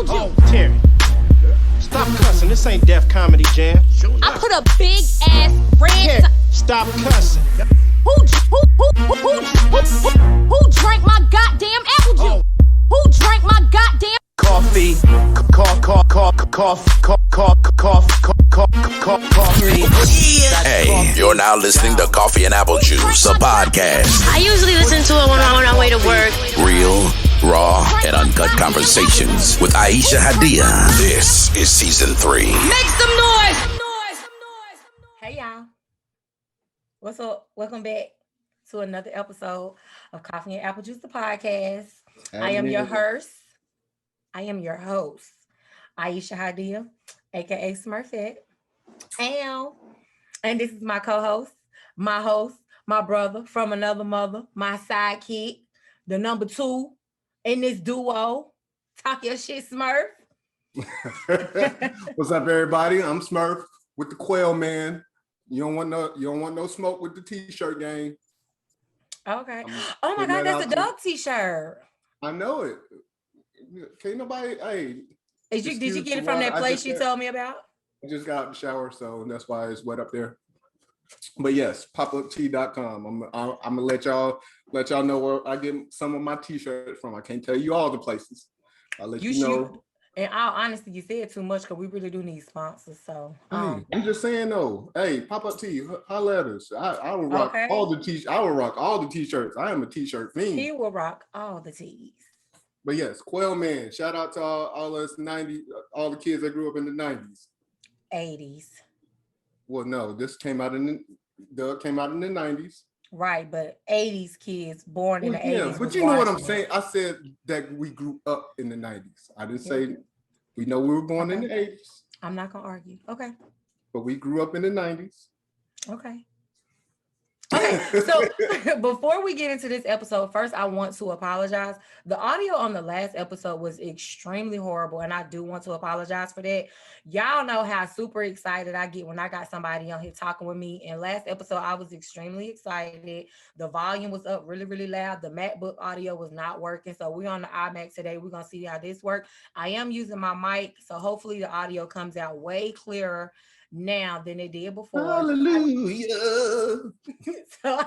apple juice. Oh, Terry. Stop cussing. This ain't Def Comedy Jam. I put a big ass red. Stop cussing. Who drank my goddamn apple juice? Who drank my goddamn Coffee. Coffee. Hey, you're now listening to Coffee and Apple Juice, a podcast. I usually listen to it when I'm on my way to work. Real, raw, and uncut conversations with Aisha Hadiya. This is season 3. Make some noise. Hey y'all, what's up? Welcome back to another episode of Coffee and Apple Juice, the podcast. I am your host, Aisha Hadiya, aka Smurfette. And this is my co-host, my host, my brother from another mother, my sidekick, the number 2 in this duo. Talk your shit, Smurf. What's up, everybody? I'm Smurf with the Quail Man. You don't want no smoke with the t-shirt gang. Okay. Oh my God, that's a dog t-shirt. I know it. Can't nobody. Hey, did you get it from that place you told me about? I just got out of the shower, so that's why it's wet up there. But yes, popuptea.com. I'm gonna let y'all know where I get some of my t-shirts from. I can't tell you all the places. I'll let you know. In all honesty, you said too much because we really do need sponsors. So I'm just saying though. Hey, Pop Up Tea, holla at us. I will rock all the t-shirts. I will rock all the t-shirts. I am a t-shirt fiend. He will rock all the tees. But yes, Quail Man. Shout out to all us 90s, all the kids that grew up in the 90s. 80s. Well, no, this came out in the 90s. Right, but 80s kids born in the 80s. But you know what I'm saying? I said that we grew up in the 90s. I didn't say we know we were born in the 80s. I'm not gonna argue. Okay. But we grew up in the 90s. Okay. Okay, so before we get into this episode, first I want to apologize. The audio on the last episode was extremely horrible, and I do want to apologize for that. Y'all know how super excited I get when I got somebody on here talking with me. And last episode, I was extremely excited. The volume was up really, really loud. The MacBook audio was not working, so we're on the iMac today. We're gonna see how this works. I am using my mic, so hopefully the audio comes out way clearer now than it did before. Hallelujah. So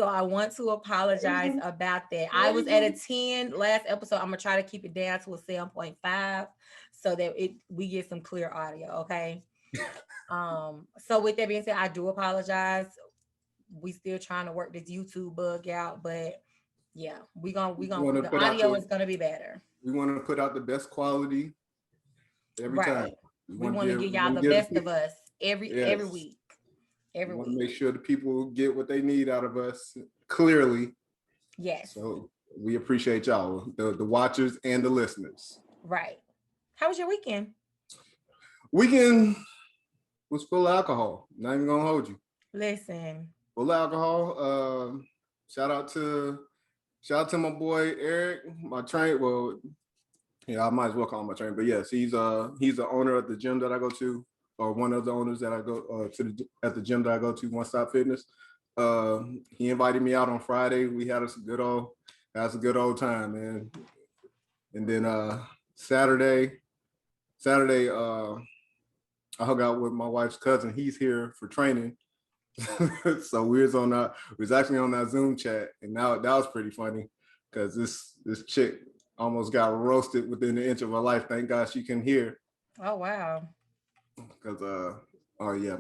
I want to apologize about that. I was at a 10 last episode. I'm gonna try to keep it down to a 7.5 so that we get some clear audio. Okay. So with that being said, I do apologize. We still trying to work this YouTube bug out, but yeah, the audio is gonna be better. We want to put out the best quality every time. We want to give y'all the best of us every week. We want to make sure the people get what they need out of us clearly. Yes. So we appreciate y'all, the watchers and the listeners. Right. How was your weekend? Weekend was full of alcohol. Not even gonna hold you. Listen. Full of alcohol. Shout out to my boy Eric, my train. Well, yeah, I might as well call him my trainer, but yes, he's the owner of the gym that I go to, or one of the owners that I go at the gym that I go to, One Stop Fitness. He invited me out on Friday. We had a good old time, man. And then Saturday, I hung out with my wife's cousin. He's here for training, so we was actually on that Zoom chat, and that was pretty funny because this chick almost got roasted within an inch of her life. Thank God she can hear. Oh, wow. Because,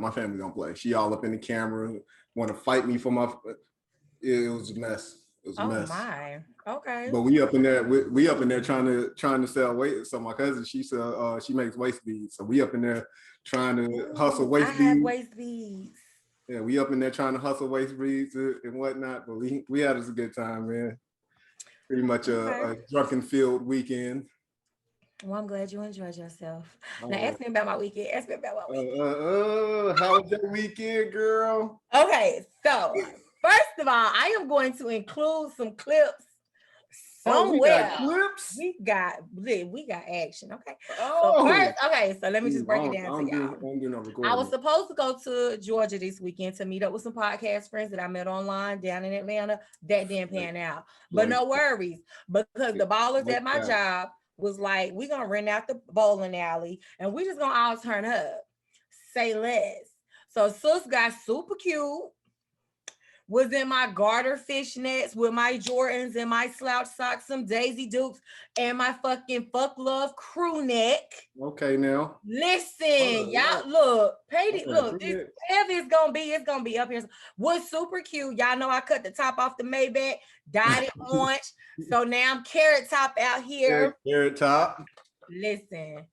my family don't play. She all up in the camera, want to fight me for my... It was a mess. It was a mess. Oh, my. Okay. But we up in there trying to sell weight. So my cousin, she makes waist beads. So we up in there trying to hustle waist beads. I have waist beads. Yeah, we up in there trying to hustle waist beads and whatnot. But we had us a good time, man. Pretty much a drunken filled weekend. Well, I'm glad you enjoyed yourself. Now ask me about my weekend. How was your weekend, girl? Okay, so first of all, I am going to include some clips somewhere. We got action. Okay. So let me just break it down to y'all. I was supposed to go to Georgia this weekend to meet up with some podcast friends that I met online down in Atlanta. That didn't pan out, but no worries, because the ballers at my job was like, we gonna rent out the bowling alley and we just gonna all turn up. Say less. So sis got super cute, was in my garter fishnets with my Jordans and my slouch socks, some Daisy Dukes, and my fucking fuck love crew neck. Okay, now. Listen, y'all look, look, this whatever it's gonna be up here. Was super cute. Y'all know I cut the top off the Maybach, dyed it orange. So now I'm carrot top out here. Carrot top. Listen,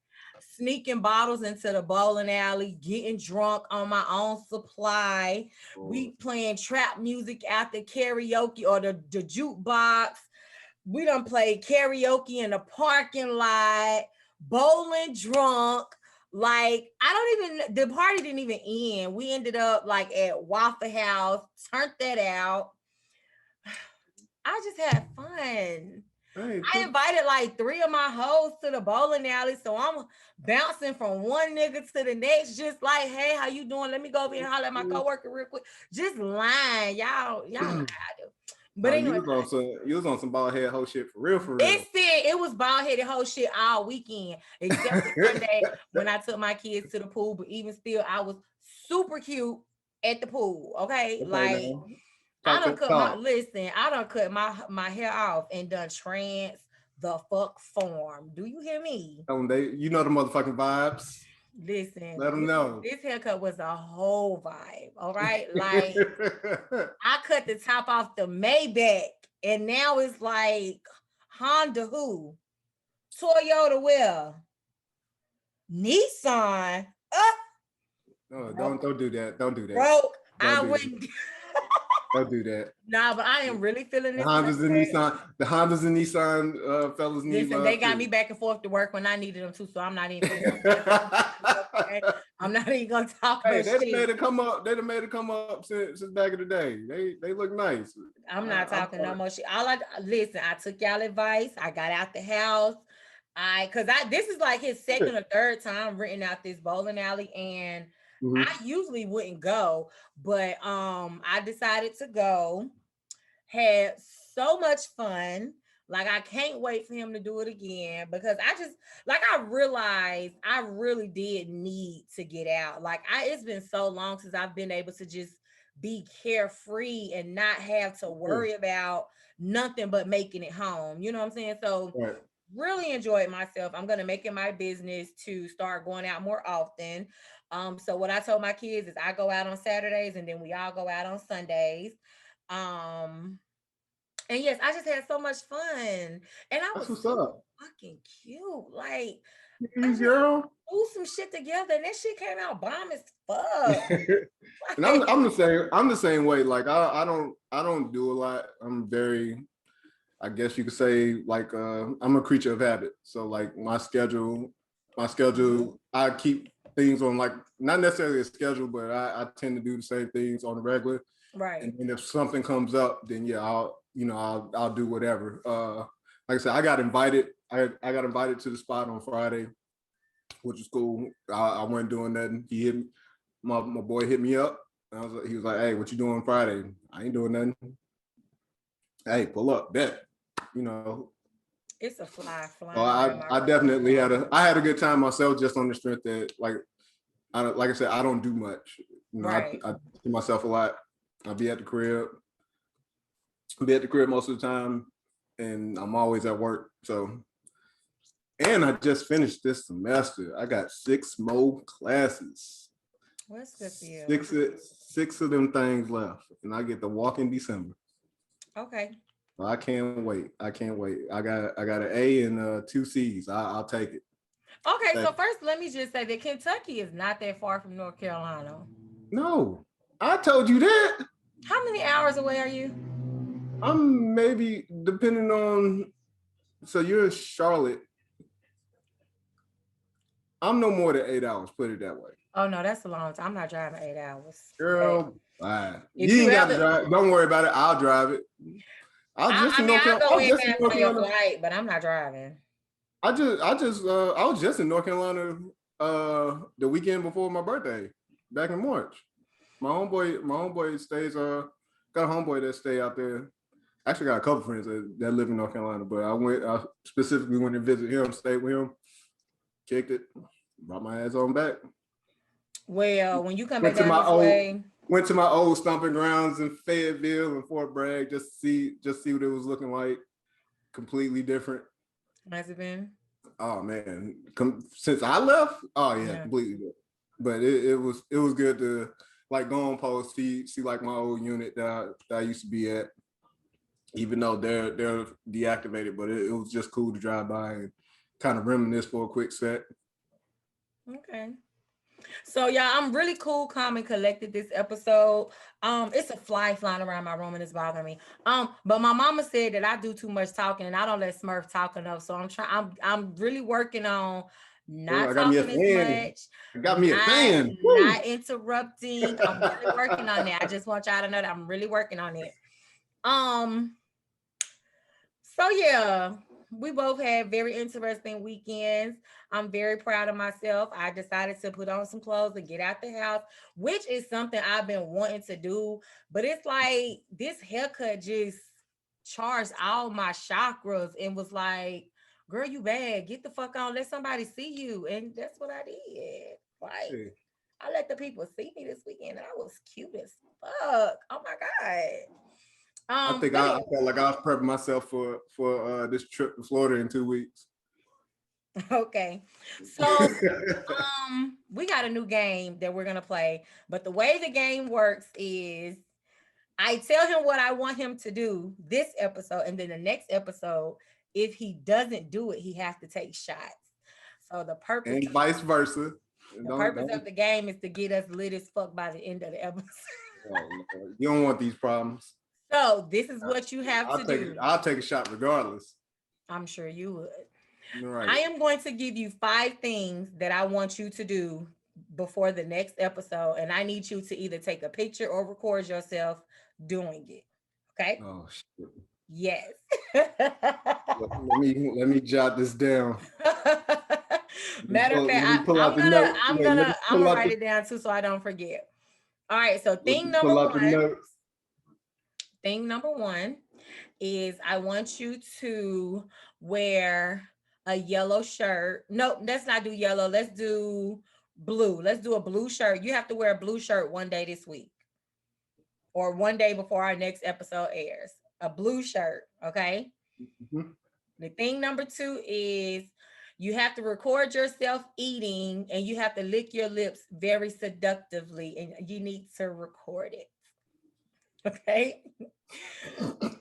sneaking bottles into the bowling alley, getting drunk on my own supply. We playing trap music at the karaoke or the jukebox. We done played karaoke in the parking lot, bowling drunk. Like, the party didn't even end. We ended up like at Waffle House, turned that out. I just had fun. I invited like 3 of my hoes to the bowling alley, so I'm bouncing from one nigga to the next, just like, hey, how you doing? Let me go over here and holler at my coworker real quick. Just lying, y'all know how I do. But anyway, you was on some bald head hoe shit for real. It was bald headed hoe shit all weekend, except for Sunday when I took my kids to the pool. But even still, I was super cute at the pool. Okay, like. Man. I done cut my hair off and done trans the fuck form. Do you hear me? You know the motherfucking vibes. Listen, let them know. This haircut was a whole vibe. All right, like I cut the top off the Maybach, and now it's like Honda who, Toyota where, Nissan. No, don't do that. Don't do that. Broke. I wouldn't. Don't do that. Nah, but I am really feeling this. The Hondas and Nissan fellas need listen, they got me back and forth to work when I needed them too, so I'm not even I'm not even gonna talk about shit. They made it come up. They made it come up since back in the day. They look nice. I'm not talking no more shit. Listen, I took y'all advice. I got out the house. This is like his second or third time renting out this bowling alley, and I usually wouldn't go, but I decided to go. Had so much fun. Like, I can't wait for him to do it again, because I realized I really did need to get out. Like, it's been so long since I've been able to just be carefree and not have to worry about nothing but making it home. You know what I'm saying? So really enjoyed myself. I'm going to make it my business to start going out more often. So what I told my kids is I go out on Saturdays and then we all go out on Sundays. And yes, I just had so much fun. And I was fucking cute. Like, girl, do some shit together, and that shit came out bomb as fuck. And I'm the same way. Like, I don't do a lot. I'm very, I guess you could say, like, I'm a creature of habit. So like my schedule, I keep things on, like, not necessarily a schedule, but I tend to do the same things on the regular. Right. And if something comes up, then I'll do whatever. Like I said, I got invited to the spot on Friday, which is cool. I wasn't doing nothing. He hit me, my boy hit me up. He was like, "Hey, what you doing Friday?" I ain't doing nothing. Hey, pull up, bet. It's a fly. Well, I definitely had a good time myself, just on the strength that, like I said, I don't do much. Right. I do myself a lot. I'll be at the crib. Most of the time, and I'm always at work. So, and I just finished this semester. I got 6 more classes. What's good for you? 6 of them things left, and I get to walk in December. Okay. I can't wait. I got an A and 2 C's. I'll take it. Okay, so first let me just say that Kentucky is not that far from North Carolina. No, I told you that. How many hours away are you? I'm maybe, depending on, so you're in Charlotte. I'm no more than 8 hours, put it that way. Oh no, that's a long time. I'm not driving 8 hours. Girl, bye. You ain't got to drive. Don't worry about it. I'll drive it. I'll go in for your flight, but I'm not driving. I was just in North Carolina the weekend before my birthday, back in March. My homeboy stays got a homeboy that stay out there. actually got a couple friends that live in North Carolina, but I specifically went to visit him, stayed with him, kicked it, brought my ass on back. Well, when you come back down this way. Went to my old stomping grounds in Fayetteville and Fort Bragg just see what it was looking like. Completely different. Has it been? Oh man, since I left, completely different. But it was good to like go on post, see like my old unit that I used to be at, even though they're deactivated. But it was just cool to drive by and kind of reminisce for a quick set. Okay. So y'all, I'm really cool, calm, and collected this episode. It's a fly flying around my room and it's bothering me. But my mama said that I do too much talking and I don't let Smurf talk enough. So I'm really working on not talking as much. Got me a fan. Not interrupting. I'm really working on that. I just want y'all to know that I'm really working on it. So yeah, we both had very interesting weekends. I'm very proud of myself. I decided to put on some clothes and get out the house, which is something I've been wanting to do. But it's like this haircut just charged all my chakras and was like, girl, you bad. Get the fuck on. Let somebody see you. And that's what I did. Like, I let the people see me this weekend and I was cute as fuck. Oh my God. I think I felt like I was prepping myself for this trip to Florida in 2 weeks. Okay, so we got a new game that we're gonna play, but the way the game works is I tell him what I want him to do this episode, and then the next episode, if he doesn't do it, he has to take shots. So the purpose and vice versa. The purpose of the game is to get us lit as fuck by the end of the episode. You don't want these problems. So this is what you have to do. I'll take a shot regardless. I'm sure you would. Right. I am going to give you 5 things that I want you to do before the next episode, and I need you to either take a picture or record yourself doing it. Okay? Oh shit. Yes. let me jot this down. Matter of fact, I'm gonna write it down too so I don't forget. All right, so thing number one is I want you to wear a yellow shirt. Nope, let's not do yellow. Let's do blue. Let's do a blue shirt. You have to wear a blue shirt one day this week or one day before our next episode airs. A blue shirt, okay? Mm-hmm. The thing number 2 is you have to record yourself eating and you have to lick your lips very seductively and you need to record it. Okay?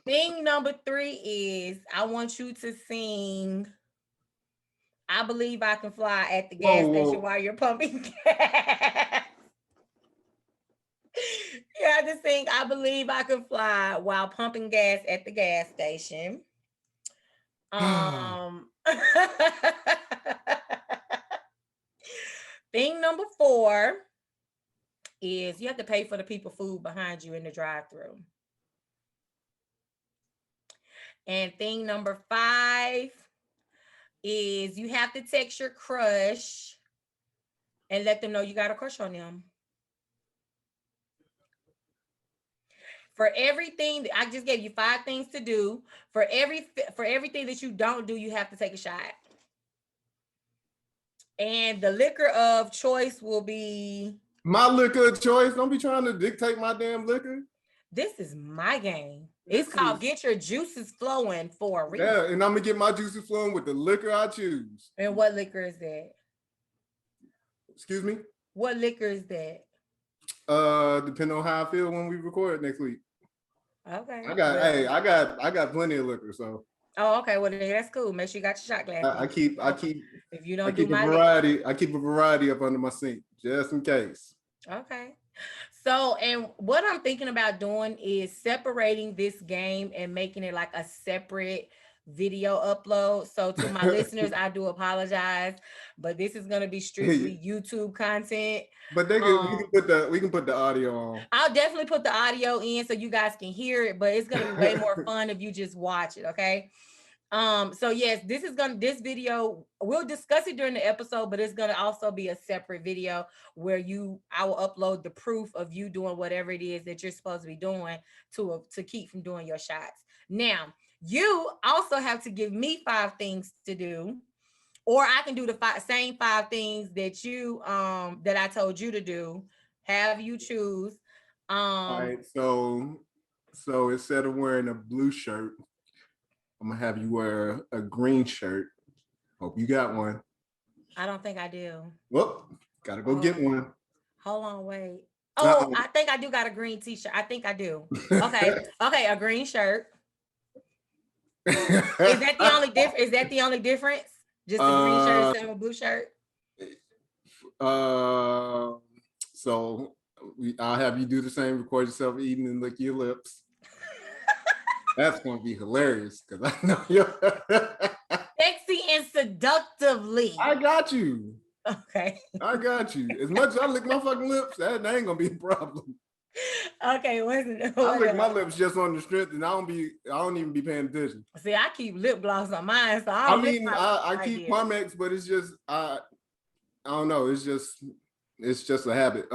Thing number 3 is I want you to sing I Believe I Can Fly at the gas station while you're pumping gas. You have to sing I Believe I Can Fly while pumping gas at the gas station. Thing number 4 is you have to pay for the people food behind you in the drive-thru. And thing number 5 is you have to text your crush and let them know you got a crush on them. For everything, I just gave you 5 things to do. For everything that you don't do, you have to take a shot. And the liquor of choice will be my liquor of choice. Don't be trying to dictate my damn liquor. This is my game. It's called Get Your Juices Flowing for a reason. Yeah, and I'm gonna get my juices flowing with the liquor I choose. And what liquor is that? Excuse me? What liquor is that? Depending on how I feel when we record next week. Okay. I got plenty of liquor, so. Oh, okay. Well, that's cool. Make sure you got your shot glass. I keep. If you don't I keep do a variety. I keep a variety up under my sink just in case. Okay. So, and what I'm thinking about doing is separating this game and making it like a separate video upload. So to my listeners, I do apologize, but this is going to be strictly YouTube content. But we can put the audio on. I'll definitely put the audio in so you guys can hear it, but it's going to be way more fun if you just watch it. Okay. So yes, this video, we'll discuss it during the episode, but it's gonna also be a separate video where I will upload the proof of you doing whatever it is that you're supposed to be doing to keep from doing your shots. Now, you also have to give me 5 things to do, or I can do the same 5 things that you that I told you to do. Have you choose. All right, so instead of wearing a blue shirt, I'm gonna have you wear a green shirt. Hope you got one. I don't think I do. Well, gotta go get one. Hold on, wait. Oh, I think I do got a green t-shirt. I think I do. Okay. Okay, a green shirt. Is that the only difference? Is that the only difference? Just a green shirt instead of a blue shirt? So I'll have you do the same, record yourself eating and lick your lips. That's gonna be hilarious because I know you're sexy and seductively. I got you. Okay. I got you. As much as I lick my fucking lips, that ain't gonna be a problem. Okay, I lick my lips just on the strength, and I don't even be paying attention. See, I keep lip gloss on mine, so I keep Carmex, but it's just I don't know. It's just a habit.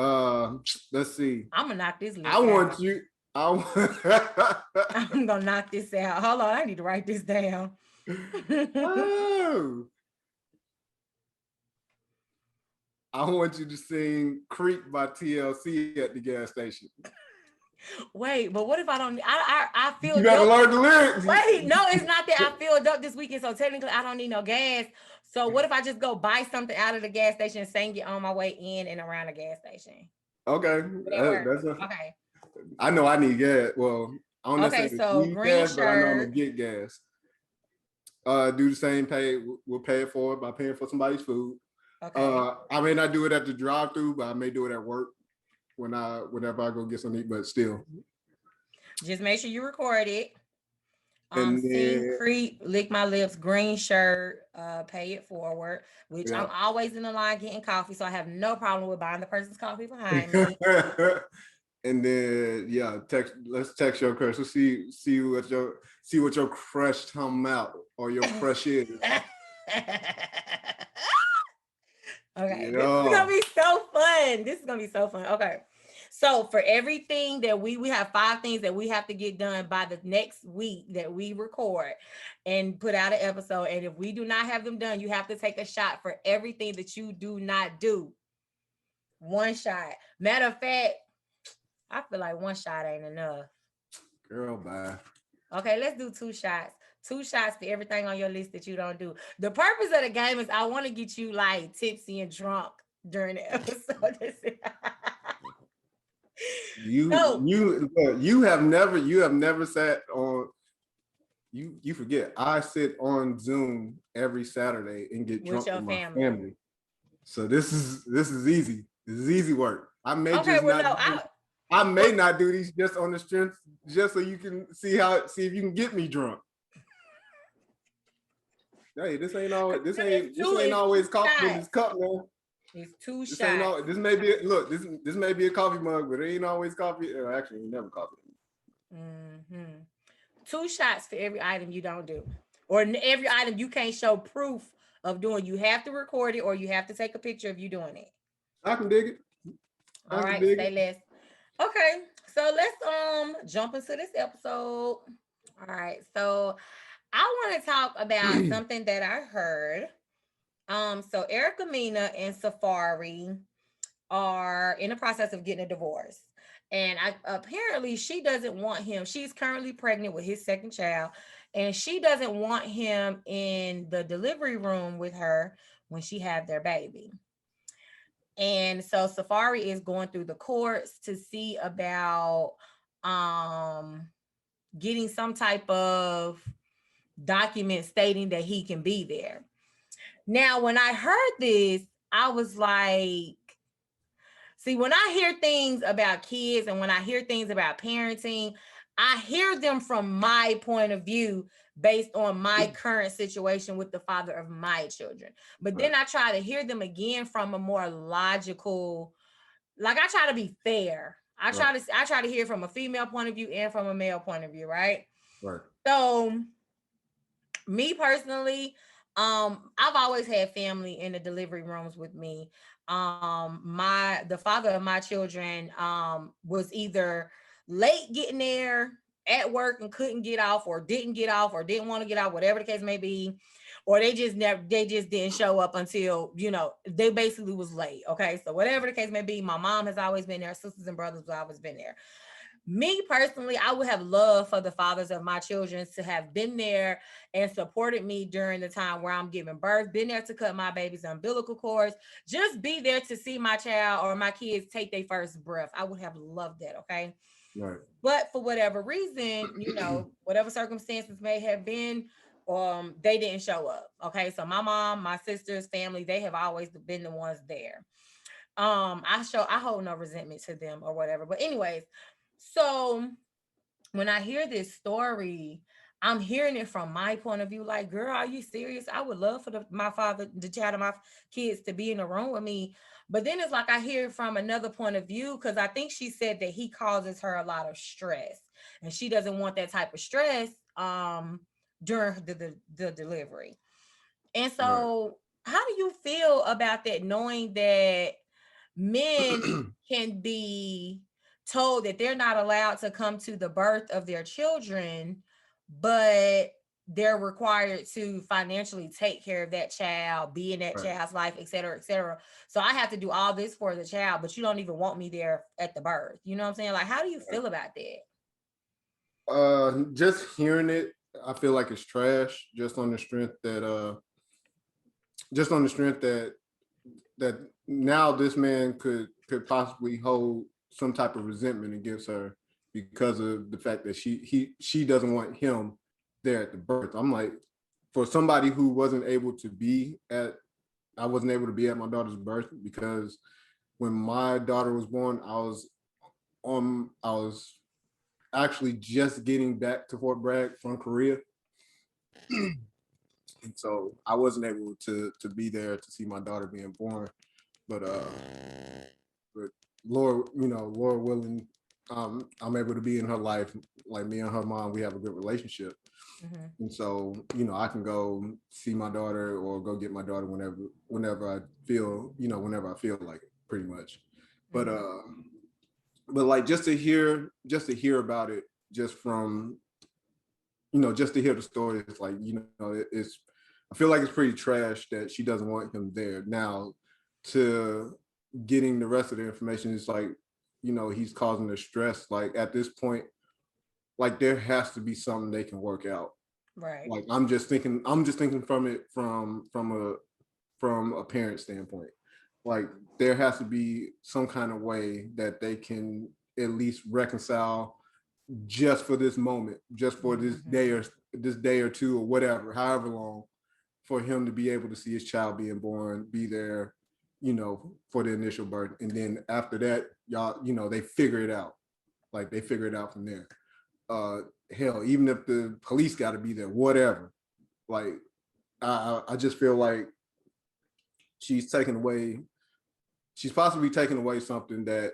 Let's see. I'm gonna knock this lip out. I'm gonna knock this out. Hold on, I need to write this down. Oh. I want you to sing "Creep" by TLC at the gas station. Wait, but what if I don't? I feel. You gotta learn the lyrics. Wait, no, it's not that I filled up this weekend, so technically I don't need no gas. So what if I just go buy something out of the gas station and sing it on my way in and around the gas station? Okay, okay. I know I need gas. Well, I don't necessarily so need green gas, shirt. but I know I'm gonna get gas. Do the same pay. We'll pay it for it by paying for somebody's food. Okay. I may not do it at the drive-thru, but I may do it at work whenever I go get something to eat, but still. Just make sure you record it. And Sing, creep, lick my lips, green shirt, pay it forward, which I'm always in the line getting coffee, so I have no problem with buying the person's coffee behind me. And then let's text your crush. Let's see what your crush come out or your crush is. Okay, This is gonna be so fun. This is gonna be so fun. Okay, so for everything that we have 5 things that we have to get done by the next week that we record and put out an episode. And if we do not have them done, you have to take a shot for everything that you do not do. 1 shot. Matter of fact, I feel like 1 shot ain't enough. Girl, bye. Okay, let's do 2 shots. 2 shots for everything on your list that you don't do. The purpose of the game is I want to get you like tipsy and drunk during the episode. You have never sat on. You forget. I sit on Zoom every Saturday and get drunk with my family. So this is easy. This is easy work. I may I may not do these just on the strength, just so you can see if you can get me drunk. Hey, this ain't always coffee in this cup, man. It's 2 shots. This may be a coffee mug, but it ain't always coffee. Actually, never coffee. 2 shots for every item you don't do, or every item you can't show proof of doing. You have to record it, or you have to take a picture of you doing it. I can dig it. All right, say less. Okay, so let's jump into this episode. All right, so I want to talk about something that I heard. So Erica Mena and Safari are in the process of getting a divorce. And apparently she doesn't want him. She's currently pregnant with his 2nd child. And she doesn't want him in the delivery room with her when she have their baby. And so Safari is going through the courts to see about getting some type of document stating that he can be there. Now, when I heard this, I was like, see, when I hear things about kids and when I hear things about parenting, I hear them from my point of view based on my current situation with the father of my children. But then I try to hear them again from a more logical, like I try to be fair. I try to hear from a female point of view and from a male point of view, right? Right. So Me personally, I've always had family in the delivery rooms with me. The father of my children was either late getting there at work and couldn't get off, or didn't get off, or didn't want to get out, whatever the case may be, or they just didn't show up until, they basically was late. Okay, so whatever the case may be, my mom has always been there, sisters and brothers have always been there. Me personally, I would have loved for the fathers of my children to have been there and supported me during the time where I'm giving birth, been there to cut my baby's umbilical cords, just be there to see my child or my kids take their first breath. I would have loved that. Okay. Right. But for whatever reason, whatever circumstances may have been, they didn't show up. Okay. So my mom, my sisters, family, they have always been the ones there. I hold no resentment to them or whatever. But anyways, so when I hear this story, I'm hearing it from my point of view. Like, girl, are you serious? I would love for the child of my kids to be in the room with me. But then it's like I hear it from another point of view, because I think she said that he causes her a lot of stress, and she doesn't want that type of stress during the delivery. And so, how do you feel about that, knowing that men can be told that they're not allowed to come to the birth of their children, but they're required to financially take care of that child, be in that child's life, et cetera, et cetera. So I have to do all this for the child, but you don't even want me there at the birth. You know what I'm saying? Like, how do you feel about that? Just hearing it, I feel like it's trash, just on the strength that that now this man could possibly hold some type of resentment against her because of the fact that she doesn't want him there at the birth. I'm like, for somebody who wasn't able to be at my daughter's birth, because when my daughter was born, I was actually just getting back to Fort Bragg from Korea. And so I wasn't able to be there to see my daughter being born. But Lord willing, I'm able to be in her life. Like, me and her mom, we have a good relationship. Mm-hmm. And so, I can go see my daughter or go get my daughter whenever I feel like it, pretty much. Mm-hmm. But like, just to hear about it, just from, just to hear the story, it's like, I feel like it's pretty trash that she doesn't want him there. Now, to getting the rest of the information, it's like, he's causing her stress. Like, at this point, like, there has to be something they can work out. Right. Like, I'm just thinking from it from a parent standpoint. Like, there has to be some kind of way that they can at least reconcile, just for this moment, just for this day or two or whatever, however long, for him to be able to see his child being born, be there, for the initial birth. And then after that, y'all, they figure it out. Like, they figure it out from there. Hell, even if the police got to be there, whatever. Like, I just feel like she's possibly taking away something that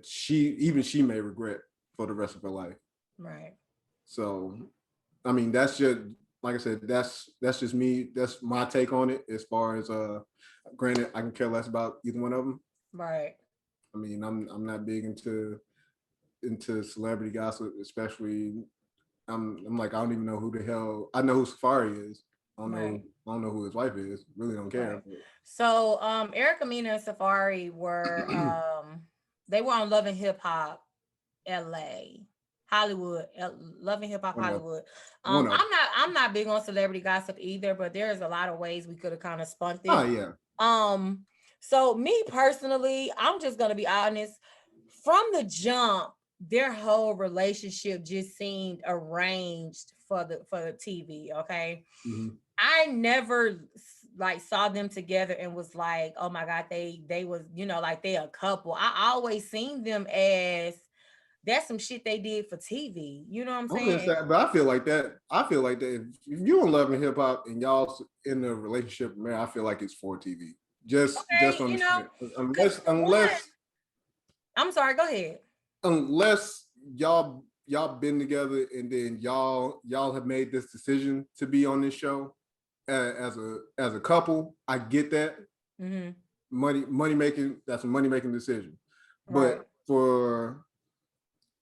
she may regret for the rest of her life. Right. So, I mean, that's just, like I said, that's just me. That's my take on it. As far as granted, I can care less about either one of them. Right. I mean, I'm not big into celebrity gossip, especially. I'm like, I don't even know who the hell. I know who Safari is. I don't know who his wife is. Really don't care. Right. So Erica Mena and Safari were they were on Love and Hip Hop LA. Hollywood, Love and Hip Hop Hollywood. I'm not big on celebrity gossip either, but there's a lot of ways we could have kind of spun this. Oh yeah. So me personally, I'm just gonna be honest. From the jump, their whole relationship just seemed arranged for the TV. Okay. Mm-hmm. I never like saw them together and was like, oh my God, they was, like they a couple. I always seen them as that's some shit they did for TV. You know what I'm saying? But I feel like that. If you don't Love and Hip Hop and y'all in a relationship, man, I feel like it's for TV. Just on unless I'm sorry, go ahead. Unless y'all y'all been together and then y'all have made this decision to be on this show as a couple, I get that. Mm-hmm. Money making, that's a money making decision. Right. But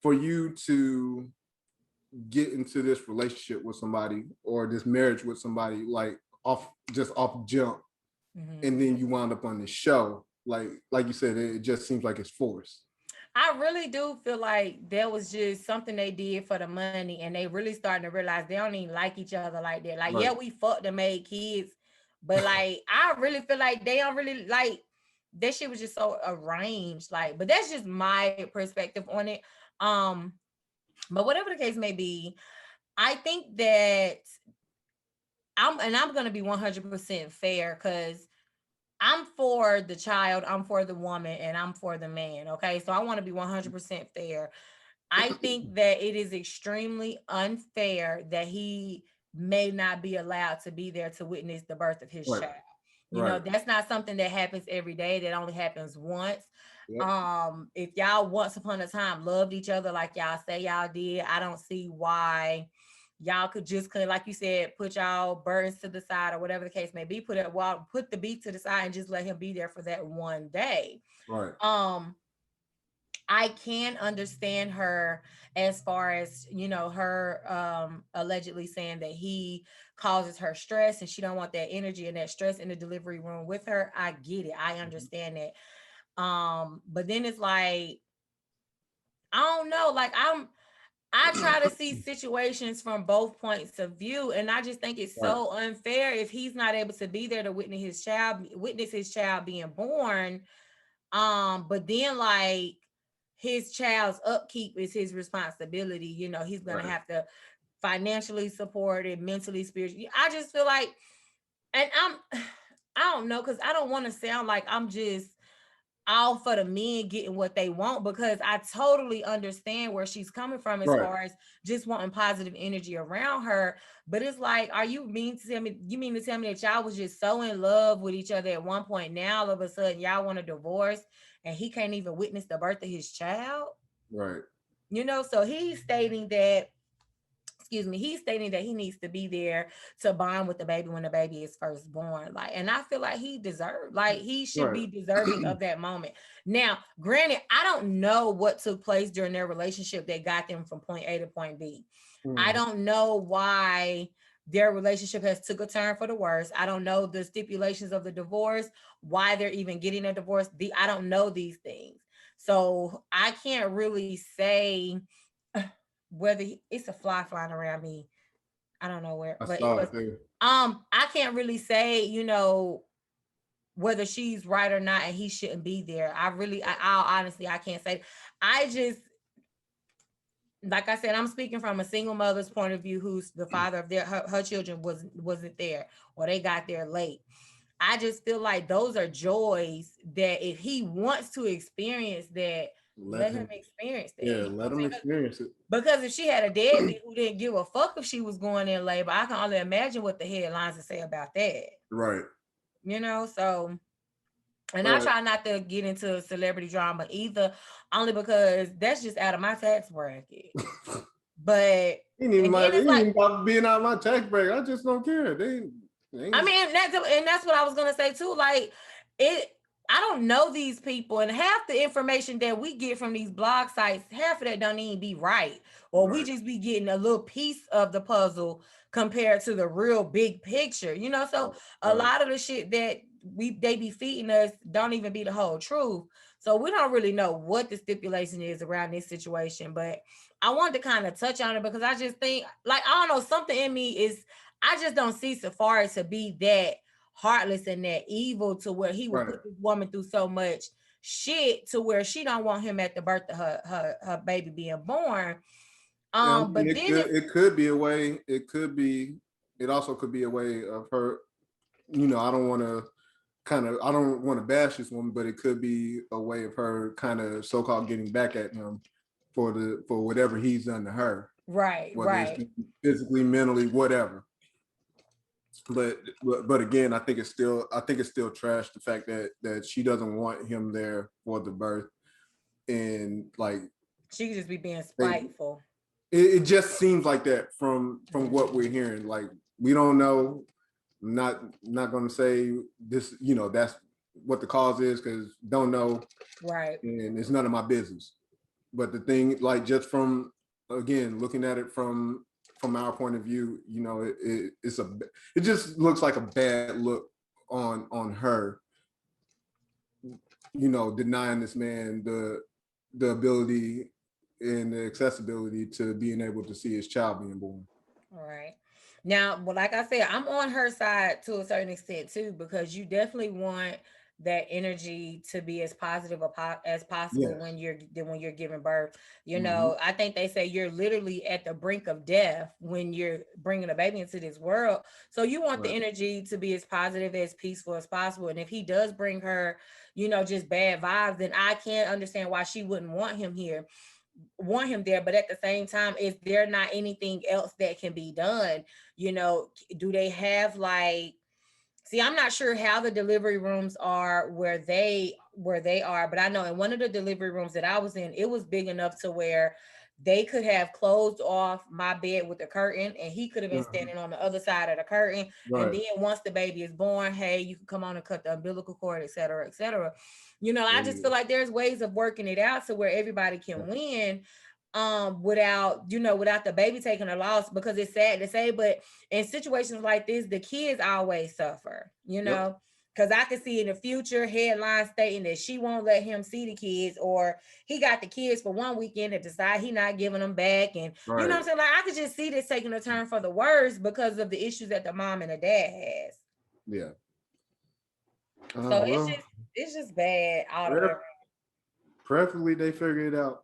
for you to get into this relationship with somebody or this marriage with somebody like off jump, and then you wind up on this show, like you said, it just seems like it's forced. I really do feel like that was just something they did for the money, and they really starting to realize they don't even like each other like that. Like, yeah, we fucked and made kids, but like, I really feel like they don't really like that shit was just so arranged. Like, but that's just my perspective on it. But whatever the case may be, I think that I'm gonna be 100% fair because I'm for the child, I'm for the woman, and I'm for the man. Okay. So I want to be 100% fair. I think that it is extremely unfair that he may not be allowed to be there to witness the birth of his child. You know, that's not something that happens every day. That only happens once. Yep. If y'all once upon a time loved each other like y'all say y'all did, I don't see why y'all could like you said, put y'all burdens to the side or whatever the case may be. Put the beat to the side and just let him be there for that one day. Right. I can understand her as far as, you know, her allegedly saying that he causes her stress and she don't want that energy and that stress in the delivery room with her. I get it. I understand that. But then it's like, I don't know, like I try to see situations from both points of view, and I just think it's so unfair if he's not able to be there to witness his child being born. But then like his child's upkeep is his responsibility. You know, he's gonna have to financially support it, mentally, spiritually. I just feel like, and I don't know, because I don't want to sound like I'm just all for the men getting what they want, because I totally understand where she's coming from as far as just wanting positive energy around her. But it's like, you mean to tell me that y'all was just so in love with each other at one point, now all of a sudden y'all want a divorce and he can't even witness the birth of his child? Right. You know, so he's stating that he needs to be there to bond with the baby when the baby is first born. Like, and I feel like he should be deserving of that moment. Now, granted, I don't know what took place during their relationship that got them from point A to point B. I don't know why their relationship has took a turn for the worse. I don't know the stipulations of the divorce, why they're even getting a divorce. I don't know these things. So I can't really say whether it's a fly flying around me. I don't know where, but I can't really say, you know, whether she's right or not, and he shouldn't be there. Honestly, I can't say. I just, like I said, I'm speaking from a single mother's point of view, who's the father of her children wasn't there, or they got there late. I just feel like those are joys that if he wants to experience that, let him experience that. Yeah, let him experience it. Because if she had a deadbeat who didn't give a fuck if she was going in labor, I can only imagine what the headlines would say about that. Right. You know, so, and I try not to get into celebrity drama either, only because that's just out of my tax bracket. But he ain't even about being out of my tax bracket. I just don't care. I mean, that's what I was gonna say too. Like, I don't know these people, and half the information that we get from these blog sites, half of that don't even be right, or we just be getting a little piece of the puzzle compared to the real big picture, you know. So a lot of the shit that they be feeding us don't even be the whole truth. So we don't really know what the stipulation is around this situation. But I wanted to kind of touch on it because I just think, like, I don't know, something in me is, I just don't see Safari to be that heartless and that evil to where he would put this woman through so much shit to where she don't want him at the birth of her baby being born. But it could be a way. It also could be a way of her. You know, I don't want to bash this woman, but it could be a way of her kind of so-called getting back at him for whatever he's done to her. Right. Whether it's physically, mentally, whatever. But again, I think it's still trash, the fact that she doesn't want him there for the birth, and like she could just be being spiteful. it just seems like that from what we're hearing. Like, we don't know. I'm not going to say this, that's what the cause is, because don't know. Right. And it's none of my business. But the thing, like, just from, again, looking at it from our point of view, it just looks like a bad look on her, denying this man the ability and the accessibility to being able to see his child being born. All right. Now, well, like I said, I'm on her side to a certain extent too, because you definitely want that energy to be as positive as possible Yes. when you're giving birth. Mhm. I think they say you're literally at the brink of death when you're bringing a baby into this world. So you want the Right. energy to be as positive, as peaceful as possible. And if he does bring her, just bad vibes, then I can't understand why she wouldn't want him there. But at the same time, is there not anything else that can be done? Do they have, like, see, I'm not sure how the delivery rooms are where they are, but I know in one of the delivery rooms that I was in, it was big enough to where they could have closed off my bed with the curtain, and he could have been standing on the other side of the curtain. Right. And then once the baby is born, hey, you can come on and cut the umbilical cord, et cetera, et cetera. I just feel like there's ways of working it out to where everybody can win, without the baby taking a loss, because it's sad to say, but in situations like this, the kids always suffer, because I could see in the future headlines stating that she won't let him see the kids, or he got the kids for one weekend and decide he not giving them back. And Right. you know what I'm saying? Like, I could just see this taking a turn for the worse because of the issues that the mom and the dad has. Yeah. So it's just bad all the way around. Preferably they figure it out.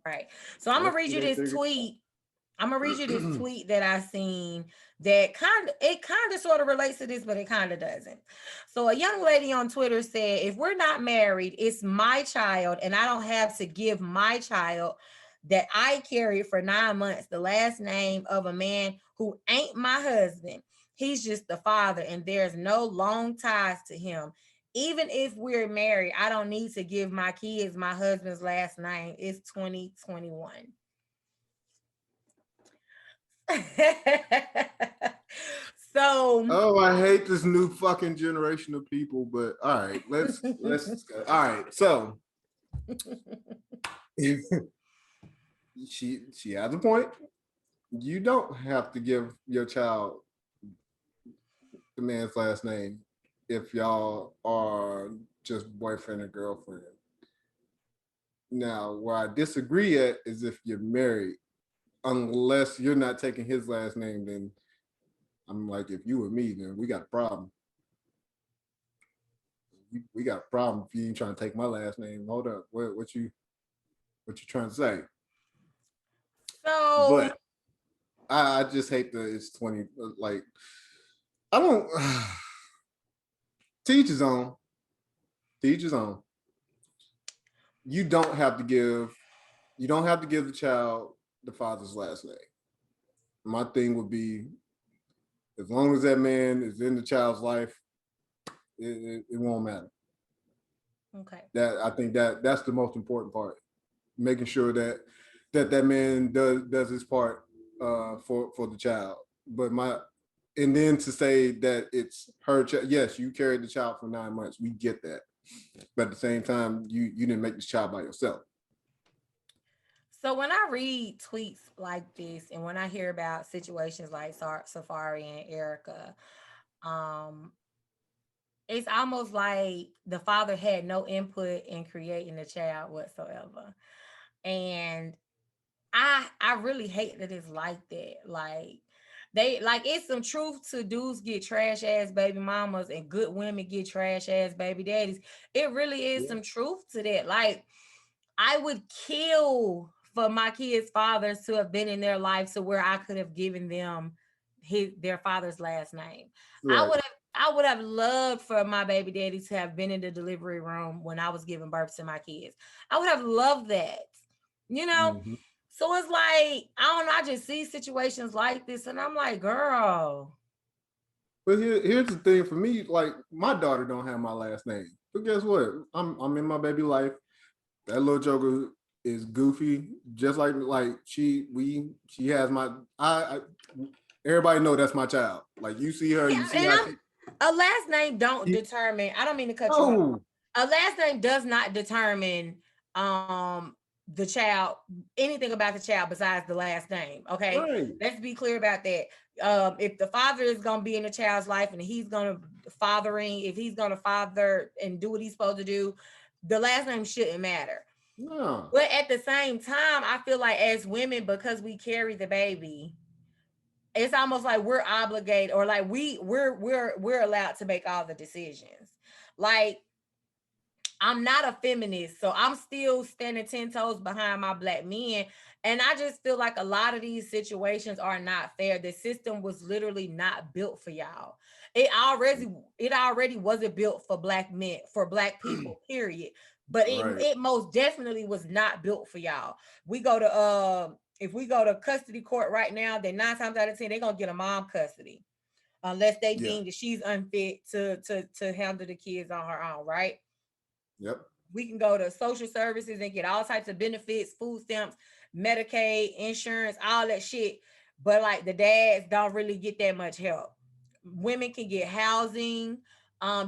Right. So I'm gonna read you this tweet. I'm gonna read you this tweet that I seen that kind of sort of relates to this, but it kind of doesn't. So a young lady on Twitter said, if we're not married, it's my child, and I don't have to give my child that I carried for 9 months the last name of a man who ain't my husband. He's just the father, and there's no long ties to him. Even if we're married, I don't need to give my kids my husband's last name. It's 2021. So, I hate this new fucking generation of people, but all right, let's go. All right, so she has a point. You don't have to give your child the man's last name if y'all are just boyfriend and girlfriend. Now, where I disagree at is if you're married, unless you're not taking his last name, then I'm like, if you were me, then we got a problem. We got a problem if you ain't trying to take my last name. Hold up, what you trying to say? So, but I just hate that it's 20. Like, I don't. Teach his own. Teach his own. You don't have to give the child the father's last name. My thing would be, as long as that man is in the child's life, it won't matter. okay. I think that's the most important part. Making sure that man does his part for the child. And then to say that it's her child, yes, you carried the child for 9 months. We get that. But at the same time, you didn't make this child by yourself. So when I read tweets like this, and when I hear about situations like Safari and Erica, it's almost like the father had no input in creating the child whatsoever. And I really hate that it's like that. Like, it's some truth to dudes get trash ass baby mamas and good women get trash ass baby daddies. It really is some truth to that. Like, I would kill for my kids' fathers to have been in their life so where I could have given them their father's last name. Right. I would have loved for my baby daddy to have been in the delivery room when I was giving birth to my kids. I would have loved that, Mm-hmm. So it's like, I don't know, I just see situations like this and I'm like, girl. But here's the thing for me, like, my daughter don't have my last name. But guess what? I'm in my baby life. That little joker is goofy, just like she has my I everybody know that's my child. Like you see her, you see how she. A last name don't determine. I don't mean to cut you off. A last name does not determine the child, anything about the child besides the last name. Okay, Right. let's be clear about that. If the father is gonna be in the child's life and he's gonna if he's gonna father and do what he's supposed to do, the last name shouldn't matter. No. But at the same time, I feel like as women, because we carry the baby, it's almost like we're obligated, or like we're allowed to make all the decisions. Like, I'm not a feminist, so I'm still standing 10 toes behind my Black men. And I just feel like a lot of these situations are not fair. The system was literally not built for y'all. It already wasn't built for Black men, for Black people, period. But it most definitely was not built for y'all. We go to if we go to custody court right now, then 9 times out of 10, they're gonna get a mom custody. Unless they deem that she's unfit to handle the kids on her own, right? Yep. We can go to social services and get all types of benefits, food stamps, Medicaid, insurance, all that shit. But like the dads don't really get that much help. Women can get housing.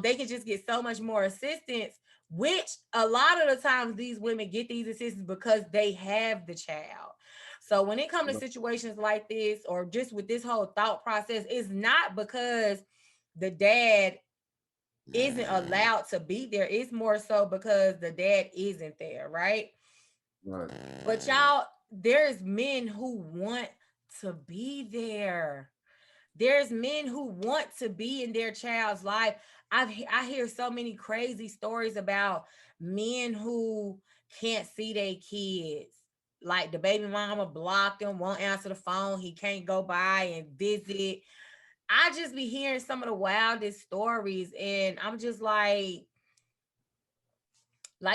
They can just get so much more assistance, which a lot of the times these women get these assistance because they have the child. So when it comes to situations like this, or just with this whole thought process, it's not because the dad isn't allowed to be there. It's more so because the dad isn't there, right? Right. But y'all, there's men who want to be there. There's men who want to be in their child's life. I hear so many crazy stories about men who can't see their kids. Like the baby mama blocked him, won't answer the phone. He can't go by and visit. I just be hearing some of the wildest stories, and I'm just like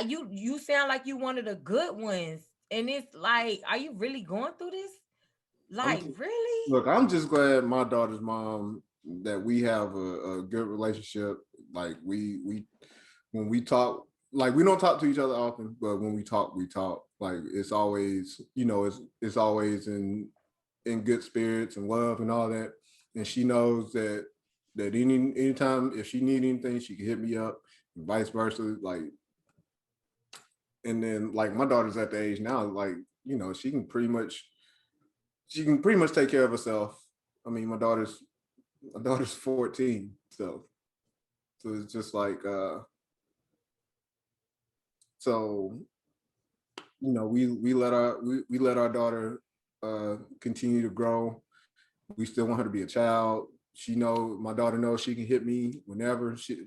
you sound like you one of the good ones. And it's like, are you really going through this? Like, really? Look, I'm just glad my daughter's mom, that we have a good relationship. Like we when we talk, like we don't talk to each other often, but when we talk, we talk. Like it's always, it's always in good spirits and love and all that. And she knows that anytime if she need anything, she can hit me up, and vice versa. Like, and then like my daughter's at the age now, like, she can pretty much take care of herself. I mean, my daughter's 14, so it's just like so we let our daughter continue to grow. We still want her to be a child. My daughter knows she can hit me whenever. She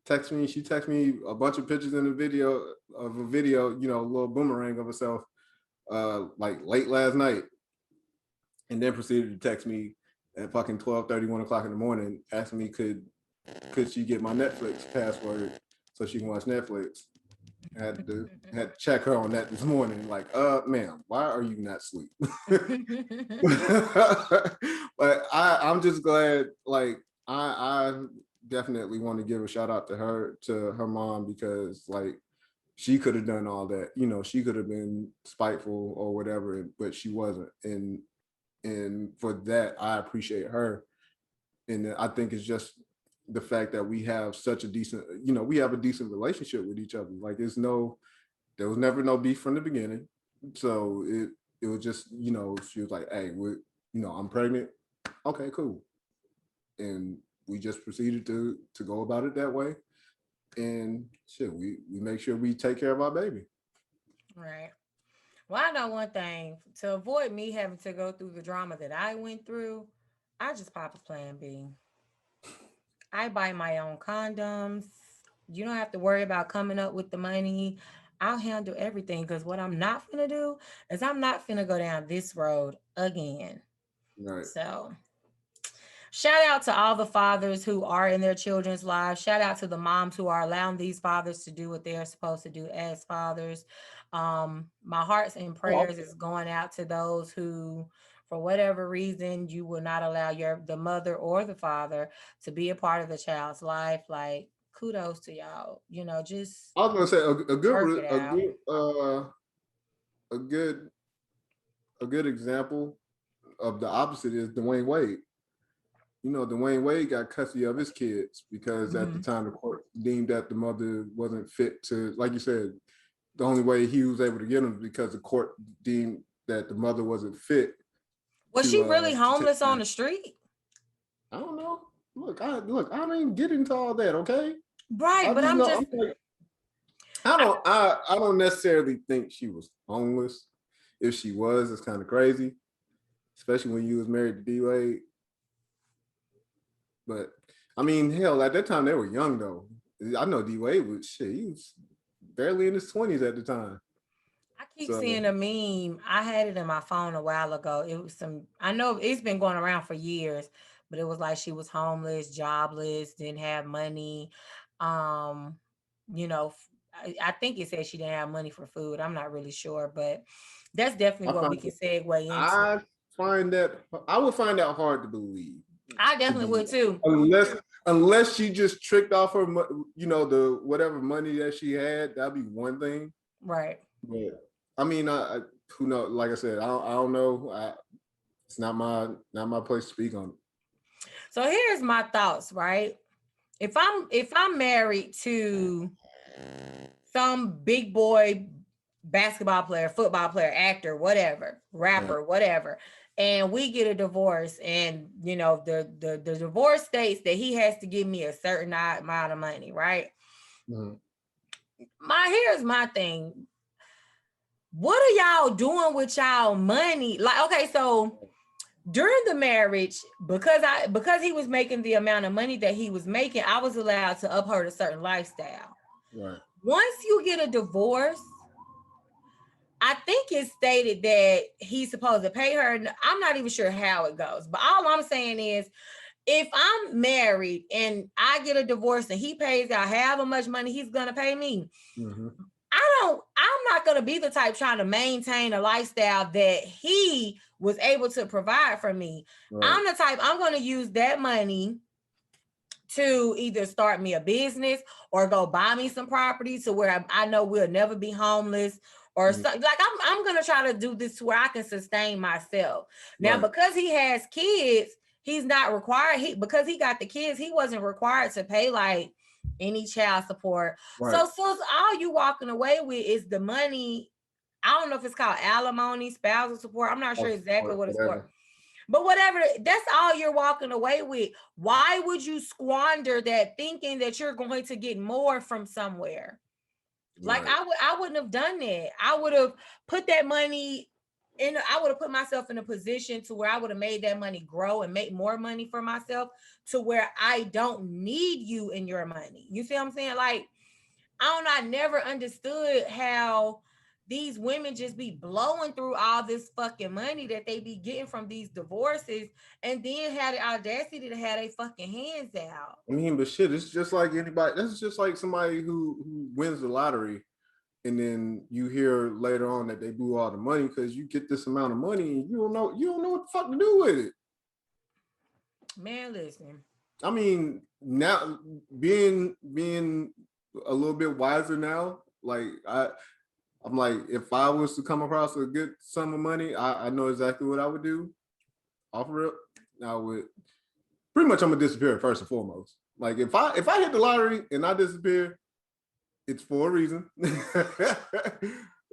texts me a bunch of pictures in a video, a little boomerang of herself like late last night, and then proceeded to text me at fucking 12:30, 1 o'clock in the morning, asking me could she get my Netflix password so she can watch Netflix. I had to check her on that this morning. Like, ma'am, why are you not asleep? But I'm just glad. Like, I definitely want to give a shout out to her mom, because like she could have done all that. She could have been spiteful or whatever, but she wasn't. And for that, I appreciate her. And I think it's just the fact that we have such a decent, we have a decent relationship with each other. Like there was never no beef from the beginning. So it was just, she was like, hey, I'm pregnant. Okay, cool. And we just proceeded to go about it that way. And shit, we make sure we take care of our baby. Right. Well, I know one thing. To avoid me having to go through the drama that I went through, I just pop a plan B. I buy my own condoms. You don't have to worry about coming up with the money. I'll handle everything, because what I'm not finna do is I'm not finna go down this road again. Right. So shout out to all the fathers who are in their children's lives. Shout out to the moms who are allowing these fathers to do what they're supposed to do as fathers. My hearts and prayers is going out to those who, for whatever reason, you will not allow the mother or the father to be a part of the child's life. Like, kudos to y'all. You know, just I was gonna say work it out. a good example of the opposite is Dwayne Wade. You know, Dwayne Wade got custody of his kids because at the time the court deemed that the mother wasn't fit to, like you said, the only way he was able to get them because the court deemed that the mother wasn't fit. Was she really homeless on the street? I don't know. Look, I don't even get into all that, okay? Right, but I'm just I don't necessarily think she was homeless. If she was, it's kind of crazy, especially when you was married to D Wade. But I mean, hell, at that time they were young though. I know D Wade was shit. He was barely in his 20s at the time. I keep seeing a meme. I had it in my phone a while ago. It was I know it's been going around for years, but it was like she was homeless, jobless, didn't have money. You know, I think it said she didn't have money for food. I'm not really sure, but that's definitely what we can segue into. I would find that hard to believe. I definitely would too. Unless she just tricked off her, the whatever money that she had, that'd be one thing. Right. But I mean, who knows? Like I said, I don't know. It's not my place to speak on it. So here's my thoughts, right? If I'm married to some big boy basketball player, football player, actor, whatever, rapper, whatever, and we get a divorce, and you know the divorce states that he has to give me a certain amount of money, right? Mm-hmm. Here's my thing. What are y'all doing with y'all money? Like, okay, so during the marriage, because he was making the amount of money that he was making, I was allowed to uphold a certain lifestyle. Right. Once you get a divorce, I think it's stated that he's supposed to pay her. I'm not even sure how it goes, but all I'm saying is, if I'm married and I get a divorce and he pays out however much money he's gonna pay me, I'm not gonna be the type trying to maintain a lifestyle that he was able to provide for me. Right. I'm the type, I'm gonna use that money to either start me a business or go buy me some property to where I know we'll never be homeless. Or like I'm gonna try to do this to where I can sustain myself. Now, because he has kids, he's not required. Because he got the kids, he wasn't required to pay like any child support. Right. So all you walking away with is the money. I don't know if it's called alimony, spousal support. I'm not sure exactly what it's for. But whatever, that's all you're walking away with. Why would you squander that thinking that you're going to get more from somewhere? Like I wouldn't have done that. I would have put that money in. I would have put myself in a position to where I would have made that money grow and make more money for myself, to where I don't need you in your money. You see what I'm saying? Like, I never understood how these women just be blowing through all this fucking money that they be getting from these divorces, and then had the audacity to have their fucking hands out. I mean, but shit, it's just like anybody. That's just like somebody who wins the lottery, and then you hear later on that they blew all the money because you get this amount of money and you don't know what the fuck to do with it. Man, listen. I mean, now being a little bit wiser now, like I'm like, if I was to come across a good sum of money, I know exactly what I would do. Offer it. I would pretty much, I'm gonna disappear first and foremost. Like if I hit the lottery and I disappear, it's for a reason.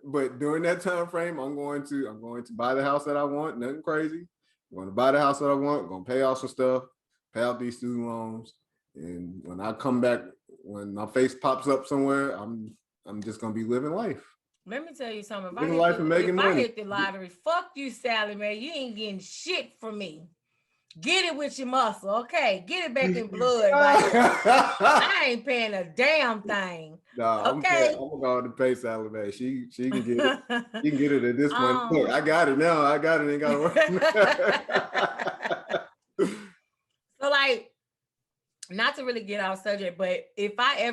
But during that time frame, I'm going to buy the house that I want. Nothing crazy. I'm going to buy the house that I want. I'm going to pay off some stuff, pay out these student loans, and when I come back, when my face pops up somewhere, I'm just gonna be living life. Let me tell you something. If I hit the lottery, fuck you, Sally Mae. You ain't getting shit from me. Get it with your muscle, okay? Get it back in blood. I ain't paying a damn thing. Nah, okay. I'm going to pay Sally Mae. She can get it. She can get it at this point. Look, I got it now. I got it. Ain't got to work. So, like, not to really get off subject, but if I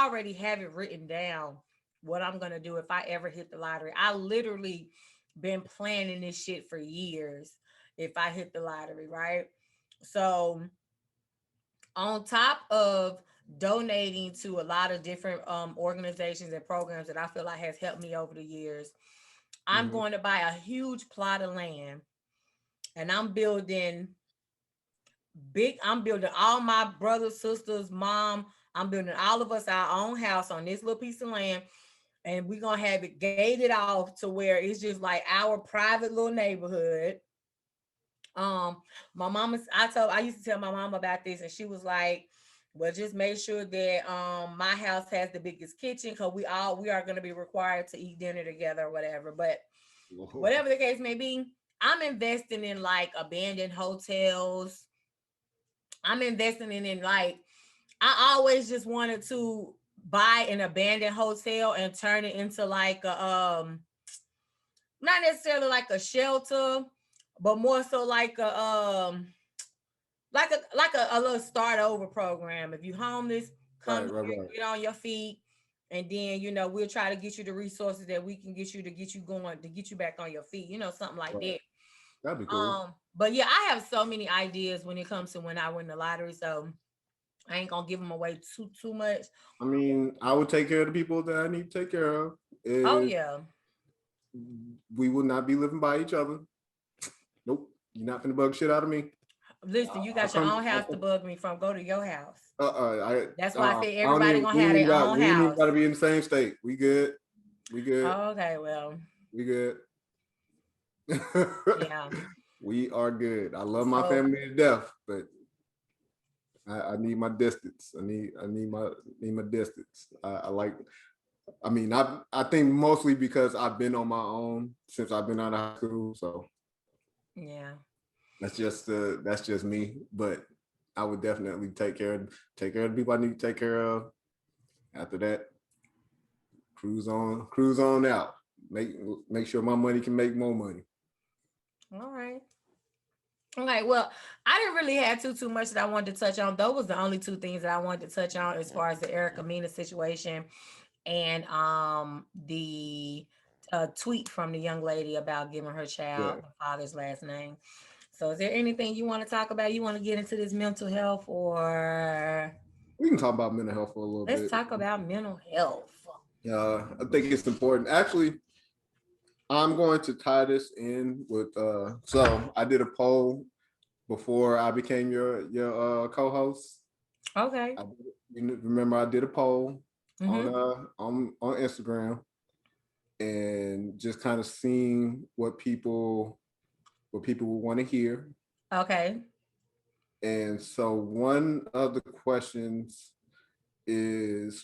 already have it written down what I'm gonna do if I ever hit the lottery. I literally been planning this shit for years. If I hit the lottery, right? So on top of donating to a lot of different organizations and programs that I feel like has helped me over the years. I'm going to buy a huge plot of land, and I'm building all my brothers, sisters, mom. I'm building all of us our own house on this little piece of land. And we're gonna have it gated off to where it's just like our private little neighborhood. My mama, I used to tell my mom about this, and she was like, well, just make sure that my house has the biggest kitchen, because we are gonna be required to eat dinner together or whatever. But whatever the case may be, I'm investing in like abandoned hotels. I'm investing in like, I always just wanted to buy an abandoned hotel and turn it into like a not necessarily like a shelter, but more so like a little start over program. If you homeless, come here, get on your feet, and then we'll try to get you the resources that we can get you to get you going, to get you back on your feet, something like that. That'd be cool. But yeah, I have so many ideas when it comes to when I win the lottery, so I ain't gonna give them away too much. I mean, I would take care of the people that I need to take care of. Oh yeah. We will not be living by each other. Nope. You're not gonna bug shit out of me. Listen, you got your own house to bug me from. Go to your house. That's why I said everybody gonna have their own house. We ain't gotta be in the same state. We good. Oh, okay, well. We good. Yeah. We are good. I love my family to death, but I need my distance. I need my distance. I think mostly because I've been on my own since I've been out of high school. So yeah, that's just me. But I would definitely take care of the people I need to take care of. After that, cruise on out. Make sure my money can make more money. All right. Well, I didn't really have too much that I wanted to touch on. Those was the only two things that I wanted to touch on as far as the Erica Mena situation and the tweet from the young lady about giving her child the father's last name. So is there anything you want to talk about? You want to get into this mental health, or we can talk about mental health for a little bit. Let's talk about mental health. I think it's important. Actually, I'm going to tie this in with so I did a poll before I became your co-host. Okay. Remember I did a poll on Instagram, and just kind of seeing what people would want to hear. Okay. And so one of the questions is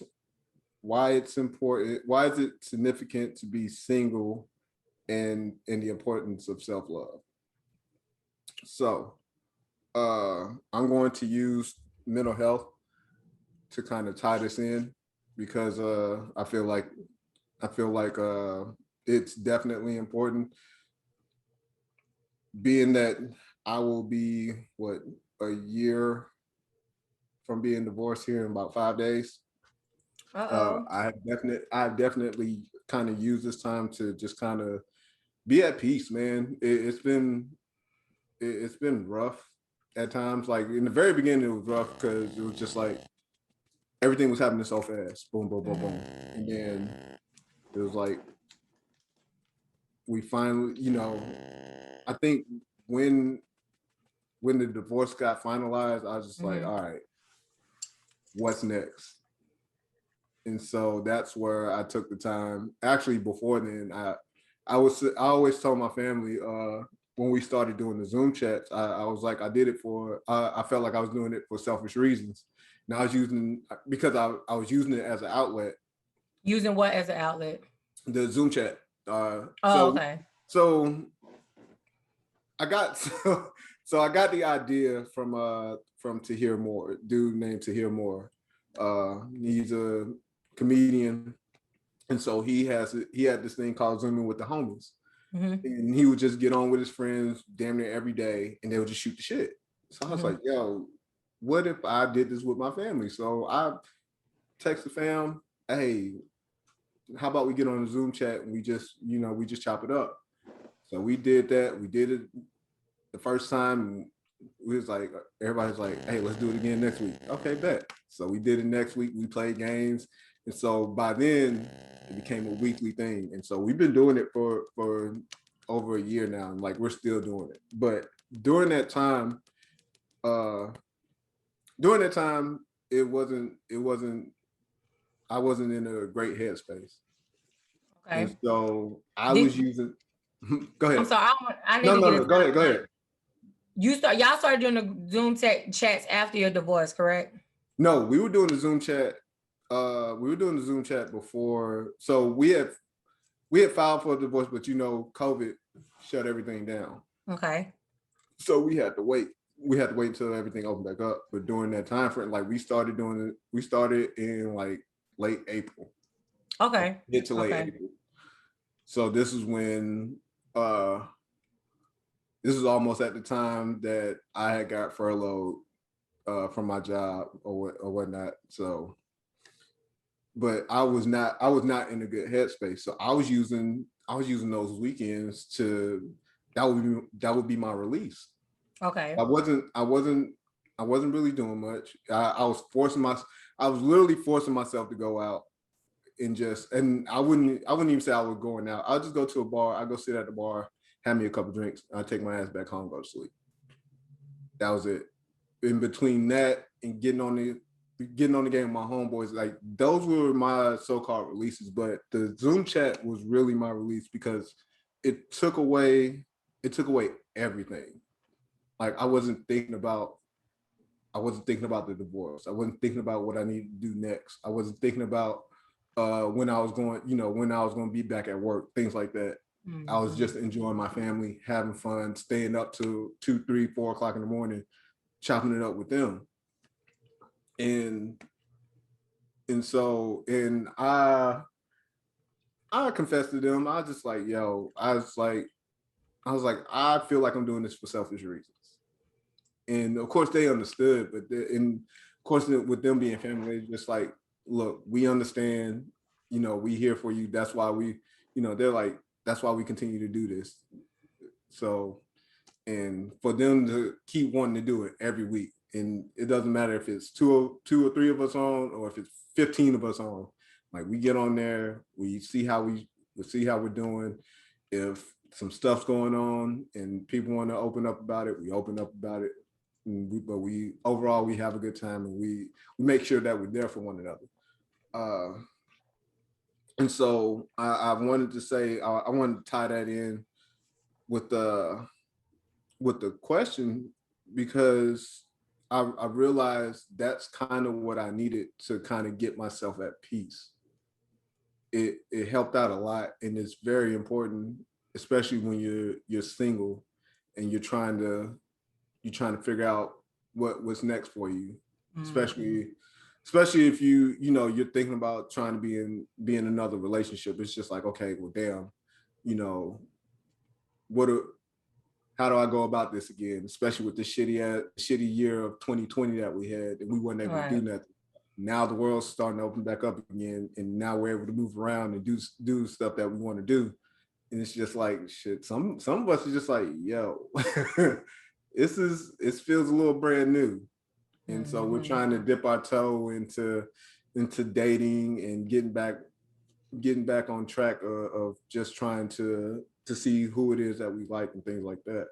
why it's important, why is it significant to be single, and the importance of self-love. So I'm going to use mental health to kind of tie this in, because I feel like it's definitely important, being that I will be a year from being divorced here in about 5 days. I have definitely kind of used this time to just kind of be at peace, man. It's been rough at times. Like in the very beginning, it was rough because it was just like everything was happening so fast. Boom, boom, boom, boom. And then it was like we finally, I think when the divorce got finalized, I was just like, all right, what's next? And so that's where I took the time. Actually, before then, I always told my family when we started doing the Zoom chats, I was like, I did it for, I felt like I was doing it for selfish reasons. And I was using, because I was using it as an outlet. Using what as an outlet? The Zoom chat. Okay. So I got the idea from To Hear More, dude named To Hear More. He's a comedian, and so he had this thing called Zooming with the Homies. And he would just get on with his friends damn near every day, and they would just shoot the shit. So I was like, yo, what if I did this with my family? So I text the fam, hey, how about we get on a Zoom chat and we just chop it up. So we did that. We did it the first time. we was like, everybody's like, hey, let's do it again next week. Okay, bet. So we did it next week. We played games. And so by then it became a weekly thing. And so we've been doing it for over a year now. And like, we're still doing it. But during that time, I wasn't in a great headspace. Okay. And so I was using, go ahead. I'm sorry. I need No, to no, get no, go ahead, go ahead. Y'all started doing the Zoom chats after your divorce, correct? No, we were doing the Zoom chat. We were doing the Zoom chat before. So we had filed for a divorce, but COVID shut everything down. Okay. So we had to wait. We had to wait until everything opened back up. But during that time frame, like we started in like late April. Okay. Mid to late April. So this is when this is almost at the time that I had got furloughed from my job or whatnot. So, but I was not in a good headspace. So I was using those weekends that would be my release. Okay. I wasn't really doing much. I was literally forcing myself to go out and I wouldn't even say I was going out. I'll just go to a bar. I go sit at the bar, have me a couple drinks. I take my ass back home, go to sleep. That was it. In between that and getting on the game with my homeboys, like those were my so-called releases. But the Zoom chat was really my release because it took away everything. Like I wasn't thinking about the divorce. I wasn't thinking about what I needed to do next. I wasn't thinking about when I was going to be back at work, things like that. Mm-hmm. I was just enjoying my family, having fun, staying up till 2, 3, 4 o'clock in the morning, chopping it up with them. And I confessed to them. I was just like, yo, I was like, I feel like I'm doing this for selfish reasons. And of course they understood, but of course with them being family, they're just like, look, we understand, we here for you. That's why we, they're like, that's why we continue to do this. So, and for them to keep wanting to do it every week, and it doesn't matter if it's two or three of us on, or if it's 15 of us on, like we get on there, we see how we're doing. If some stuff's going on and people want to open up about it, we open up about it. But we overall we have a good time, and we make sure that we're there for one another. And so I wanted to say I wanted to tie that in with the question, because I realized that's kind of what I needed to kind of get myself at peace. It helped out a lot, and it's very important, especially when you're single and you're trying to figure out what's next for you, especially if you're thinking about trying to be in another relationship. It's just like, okay, well, damn, how do I go about this again? Especially with the shitty year of 2020 that we had, and we weren't able to do nothing. Now the world's starting to open back up again, and now we're able to move around and do stuff that we want to do. And it's just like, shit, some of us are just like, yo, it feels a little brand new. And so we're trying to dip our toe into dating and getting back on track of just trying to see who it is that we like and things like that.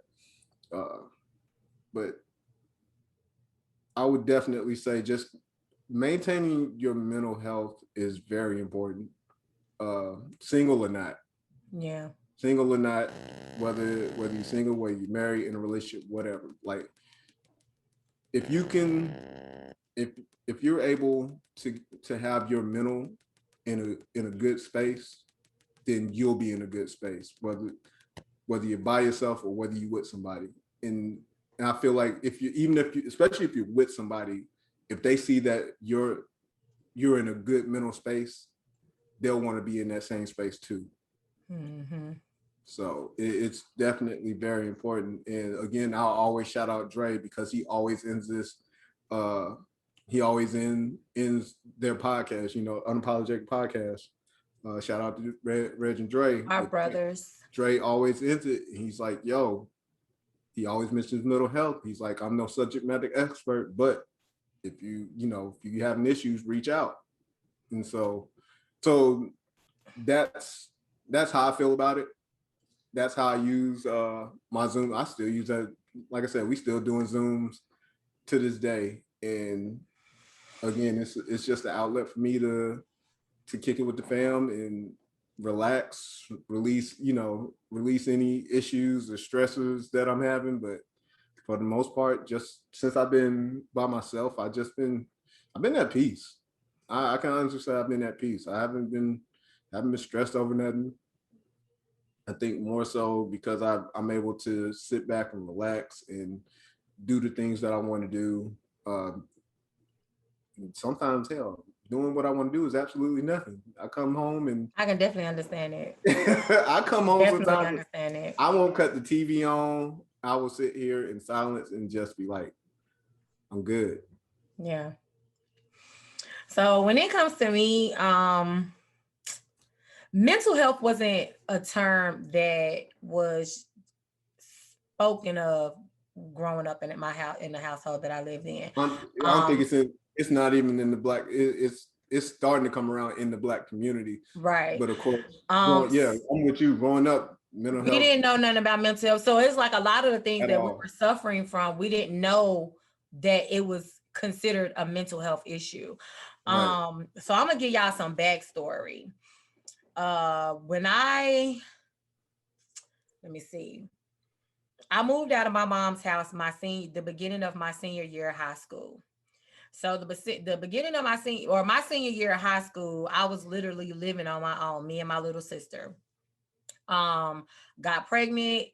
But I would definitely say just maintaining your mental health is very important, single or not. Yeah. Single or not, whether you're single, whether you're married, in a relationship, whatever. Like, if you're able to have your mental in a good space, then you'll be in a good space, whether you're by yourself or whether you're with somebody. And I feel like especially if you're with somebody, if they see that you're in a good mental space, they'll want to be in that same space too. Mm-hmm. So it's definitely very important. And again, I'll always shout out Dre, because he always ends this. He always ends their podcast, Unapologetic Podcast. Shout out to Reg and Dre. Our brothers. Dre always ends it. He's like, yo, he always mentions mental health. He's like, I'm no subject matter expert, but if you having issues, reach out. And so that's how I feel about it. That's how I use my Zoom. I still use that. Like I said, we still doing Zooms to this day. And again, it's just an outlet for me to kick it with the fam and relax, release any issues or stressors that I'm having. But for the most part, just since I've been by myself, I've been at peace. I can honestly say I've been at peace. I haven't been stressed over nothing. I think more so because I'm able to sit back and relax and do the things that I want to do. Sometimes, hell, doing what I want to do is absolutely nothing. I come home and I can definitely understand it. I come home Definitely sometimes. understand it. I won't cut the TV on. I will sit here in silence and just be like, I'm good. Yeah. So when it comes to me, mental health wasn't a term that was spoken of growing up in my house, in the household that I lived in. I don't think it's not even in the Black. It's starting to come around in the Black community, right? But of course, I'm with you. Growing up, mental health. We didn't know nothing about mental health, so it's like a lot of the things that we were suffering from, we didn't know that it was considered a mental health issue. Right. So I'm gonna give y'all some backstory. When let me see. I moved out of my mom's house the beginning of my senior year of high school. So the beginning of my senior year of high school, I was literally living on my own, me and my little sister. Got pregnant,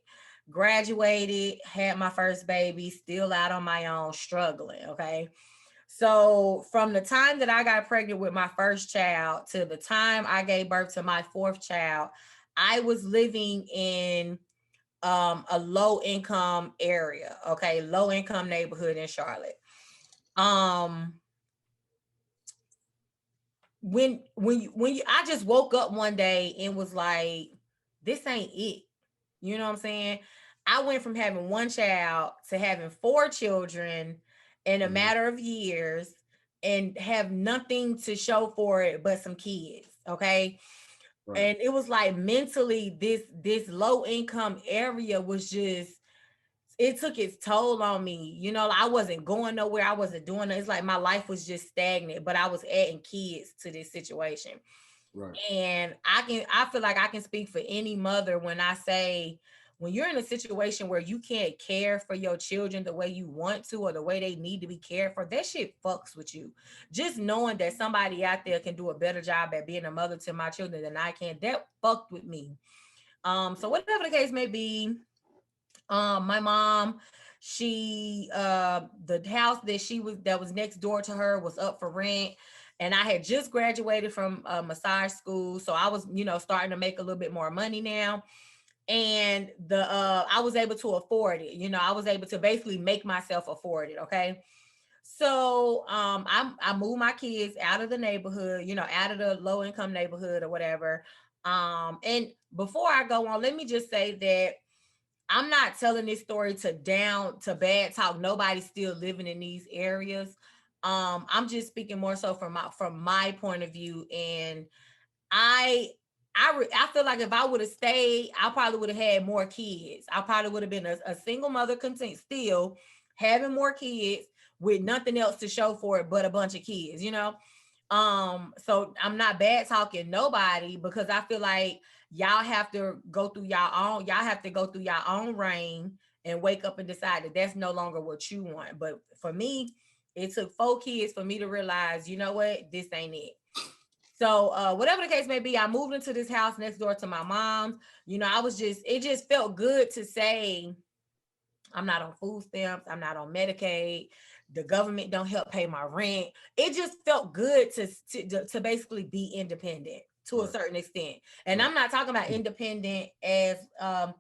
graduated, had my first baby, still out on my own, struggling. Okay. So from the time that I got pregnant with my first child to the time I gave birth to my fourth child, I was living in a low income area. Okay. Low income neighborhood in Charlotte. When I just woke up one day and was like, this ain't it. You know what I'm saying? I went from having one child to having 4 children in a matter of years and have nothing to show for it but some kids. Okay. Right. And it was like mentally, this low income area was just, it took its toll on me. You know, I wasn't going nowhere. I wasn't doing it. It's like my life was just stagnant, but I was adding kids to this situation. Right. And I feel like I can speak for any mother when I say, when you're in a situation where you can't care for your children the way you want to, or the way they need to be cared for, that shit fucks with you. Just knowing that somebody out there can do a better job at being a mother to my children than I can, that fucked with me. So whatever the case may be, my mom, she the house that was next door to her was up for rent, and I had just graduated from massage school, so I was starting to make a little bit more money now, and I was able to afford it. I was able to basically make myself afford it. Okay. So I moved my kids out of the neighborhood, out of the low income neighborhood or whatever. And before I go on, let me just say that I'm not telling this story to bad talk. Nobody's still living in these areas. I'm just speaking more so from my point of view. And I feel like if I would have stayed, I probably would have had more kids. I probably would have been a single mother, still having more kids with nothing else to show for it but a bunch of kids, So I'm not bad talking nobody, because I feel like y'all have to go through your own reign and wake up and decide that that's no longer what you want. But for me, it took 4 kids for me to realize, you know what, this ain't it. So whatever the case may be, I moved into this house next door to my mom's. It just felt good to say, I'm not on food stamps, I'm not on Medicaid, the government don't help pay my rent. It just felt good to basically be independent to a certain extent. And I'm not talking about independent as I'm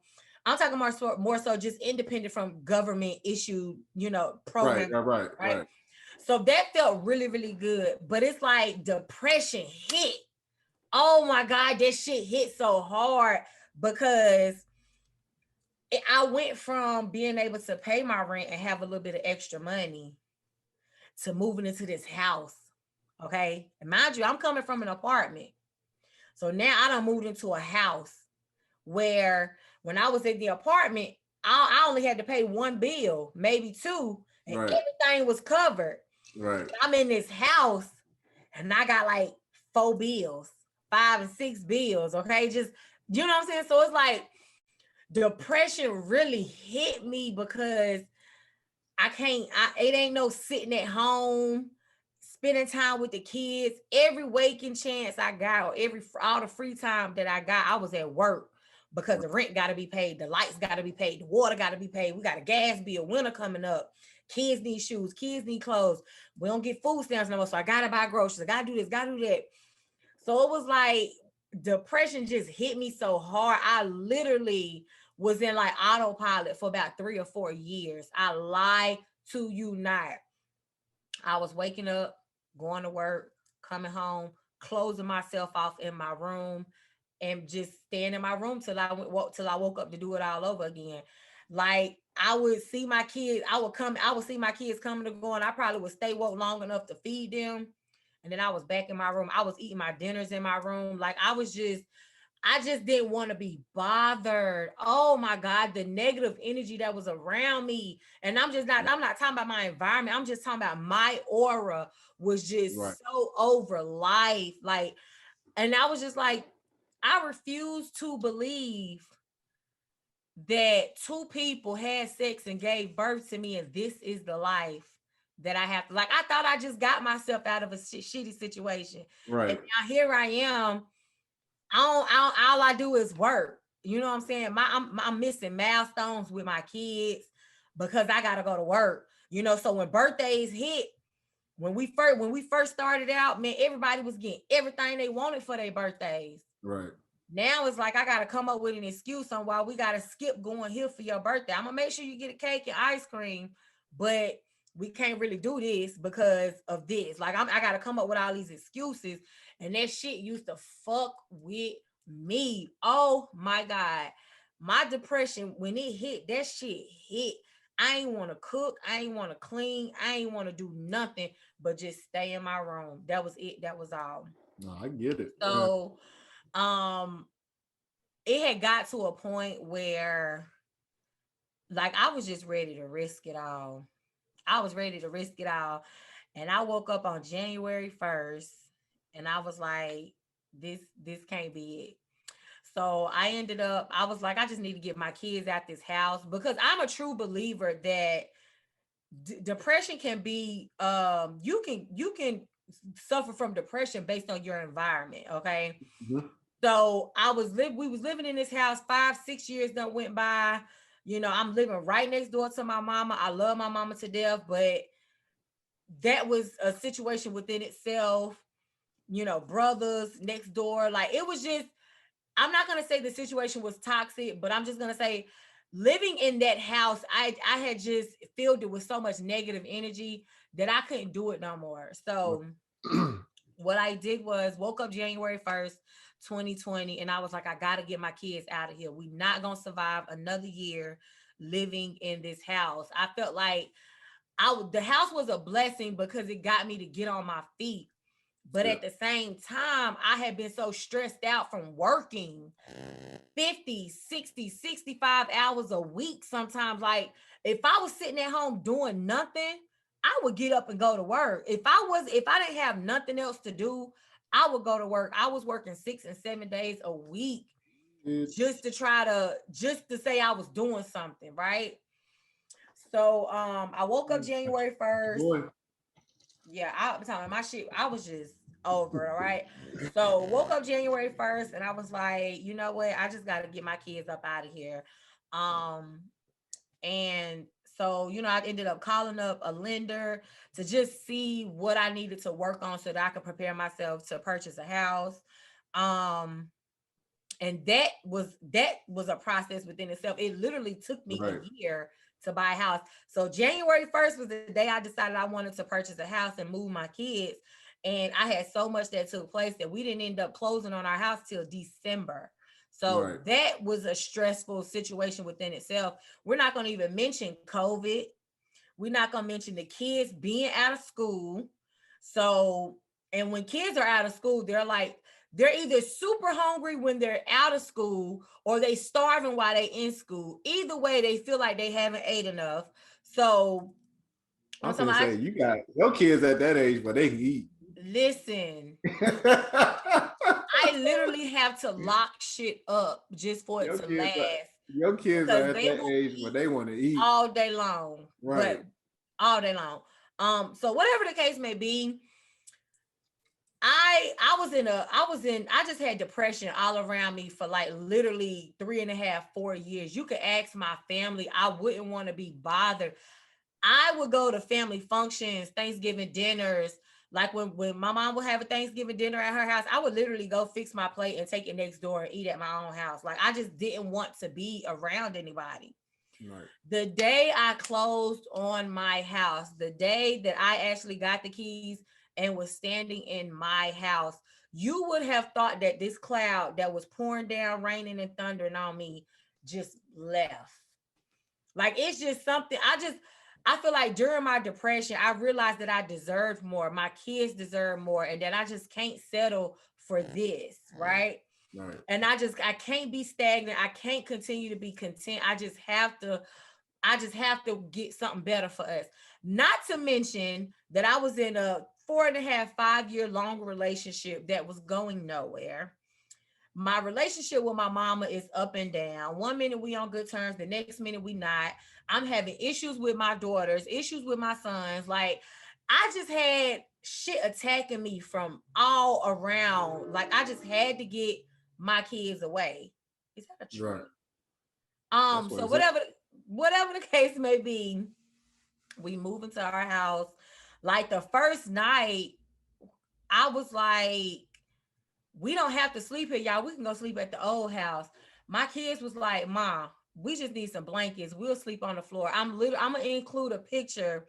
talking more so just independent from government issued, programs. Right. So that felt really, really good. But it's like depression hit. Oh my God, that shit hit so hard, because I went from being able to pay my rent and have a little bit of extra money to moving into this house. Okay. And mind you, I'm coming from an apartment. So now I done moved into a house where when I was in the apartment, I only had to pay one bill, maybe two, and everything was covered. Right. I'm in this house and I got like 4 bills, 5 and 6 bills. Okay. Just, you know what I'm saying? So it's like depression really hit me because it ain't no sitting at home, spending time with the kids. Every waking chance I got, or all the free time that I got, I was at work because the rent got to be paid, the lights got to be paid, the water got to be paid. We got a gas bill, winter coming up. Kids need shoes, kids need clothes. We don't get food stamps no more, so I gotta buy groceries. I gotta do this, gotta do that. So it was like depression just hit me so hard. I literally was in like autopilot for about 3 or 4 years. I lie to you not. I was waking up, going to work, coming home, closing myself off in my room, and just staying in my room till I woke up to do it all over again. Like I would see my kids, I would see my kids coming to go, and I probably would stay woke long enough to feed them. And then I was back in my room. I was eating my dinners in my room. Like I just didn't want to be bothered. Oh my God, the negative energy that was around me. And I'm not talking about my environment. I'm just talking about my aura was just so over life. Like, and I was just like, I refuse to believe that 2 people had sex and gave birth to me, and this is the life that I have to, like, I thought I just got myself out of a shitty situation. Right. And now here I am. All I do is work. You know what I'm saying? I'm missing milestones with my kids because I gotta go to work. You know, so when birthdays hit, when we first started out, man, everybody was getting everything they wanted for their birthdays. Right. Now it's like I gotta come up with an excuse on why we gotta skip going here for your birthday. I'm gonna make sure you get a cake and ice cream, but we can't really do this because of this. Like I gotta come up with all these excuses, and that shit used to fuck with me. Oh my God, my depression when it hit, that shit hit. I ain't want to cook, I ain't want to clean, I ain't want to do nothing but just stay in my room. That was it. That was all. No, I get it. So, it had got to a point where, like, I was just ready to risk it all. I was ready to risk it all. And I woke up on January 1st and I was like, this can't be it. So I was like, I just need to get my kids out this house because I'm a true believer that depression can be, you can suffer from depression based on your environment. Okay. Mm-hmm. So we was living in this house, 5-6 years that went by. You know, I'm living right next door to my mama. I love my mama to death, but that was a situation within itself. You know, brothers next door. Like it was just, I'm not going to say the situation was toxic, but I'm just going to say living in that house, I had just filled it with so much negative energy that I couldn't do it no more. So what I did was woke up January 1st, 2020, and I was like, I got to get my kids out of here. We're not going to survive another year living in this house. I felt like the house was a blessing because it got me to get on my feet. But at the same time, I had been so stressed out from working 50, 60, 65 hours a week sometimes. Like if I was sitting at home doing nothing, I would get up and go to work. If I didn't have nothing else to do, I would go to work. I was working 6 and 7 days a week just to say I was doing something, right? So I woke up January 1st. Yeah, I'm telling my shit, I was just over, all right? So woke up January 1st and I was like, you know what? I just got to get my kids up out of here. And so, you know, I ended up calling up a lender to just see what I needed to work on so that I could prepare myself to purchase a house. And that was a process within itself. It literally took me a year to buy a house. So January 1st was the day I decided I wanted to purchase a house and move my kids. And I had so much that took place that we didn't end up closing on our house till December. So that was a stressful situation within itself. We're not going to even mention COVID. We're not going to mention the kids being out of school. So, and when kids are out of school, they're either super hungry when they're out of school or they starving while they in school. Either way, they feel like they haven't ate enough. So I'm gonna say you got your kids at that age, but they can eat. Listen, I literally have to lock shit up just for it to last. Your kids are at that age where they want to eat all day long, right? All day long. So whatever the case may be, I just had depression all around me for like literally 3.5, 4 years. You could ask my family, I wouldn't want to be bothered. I would go to family functions, Thanksgiving dinners. Like when my mom would have a Thanksgiving dinner at her house, I would literally go fix my plate and take it next door and eat at my own house. Like I just didn't want to be around anybody. Right. The day I closed on my house, the day that I actually got the keys and was standing in my house, you would have thought that this cloud that was pouring down, raining and thundering on me just left. Like it's just something I feel like during my depression, I realized that I deserved more. My kids deserve more, and that I just can't settle for this, right? Right. And I can't be stagnant. I can't continue to be content. I just have to get something better for us. Not to mention that I was in a 4.5, 5-year long relationship that was going nowhere. My relationship with my mama is up and down. 1 minute we on good terms, the next minute we not. I'm having issues with my daughters, issues with my sons. Like I just had shit attacking me from all around. Like I just had to get my kids away. Is that a true? Right. So whatever the case may be, we move into our house. Like the first night, I was like, we don't have to sleep here, y'all. We can go sleep at the old house. My kids was like, Mom, we just need some blankets. We'll sleep on the floor. I'm gonna include a picture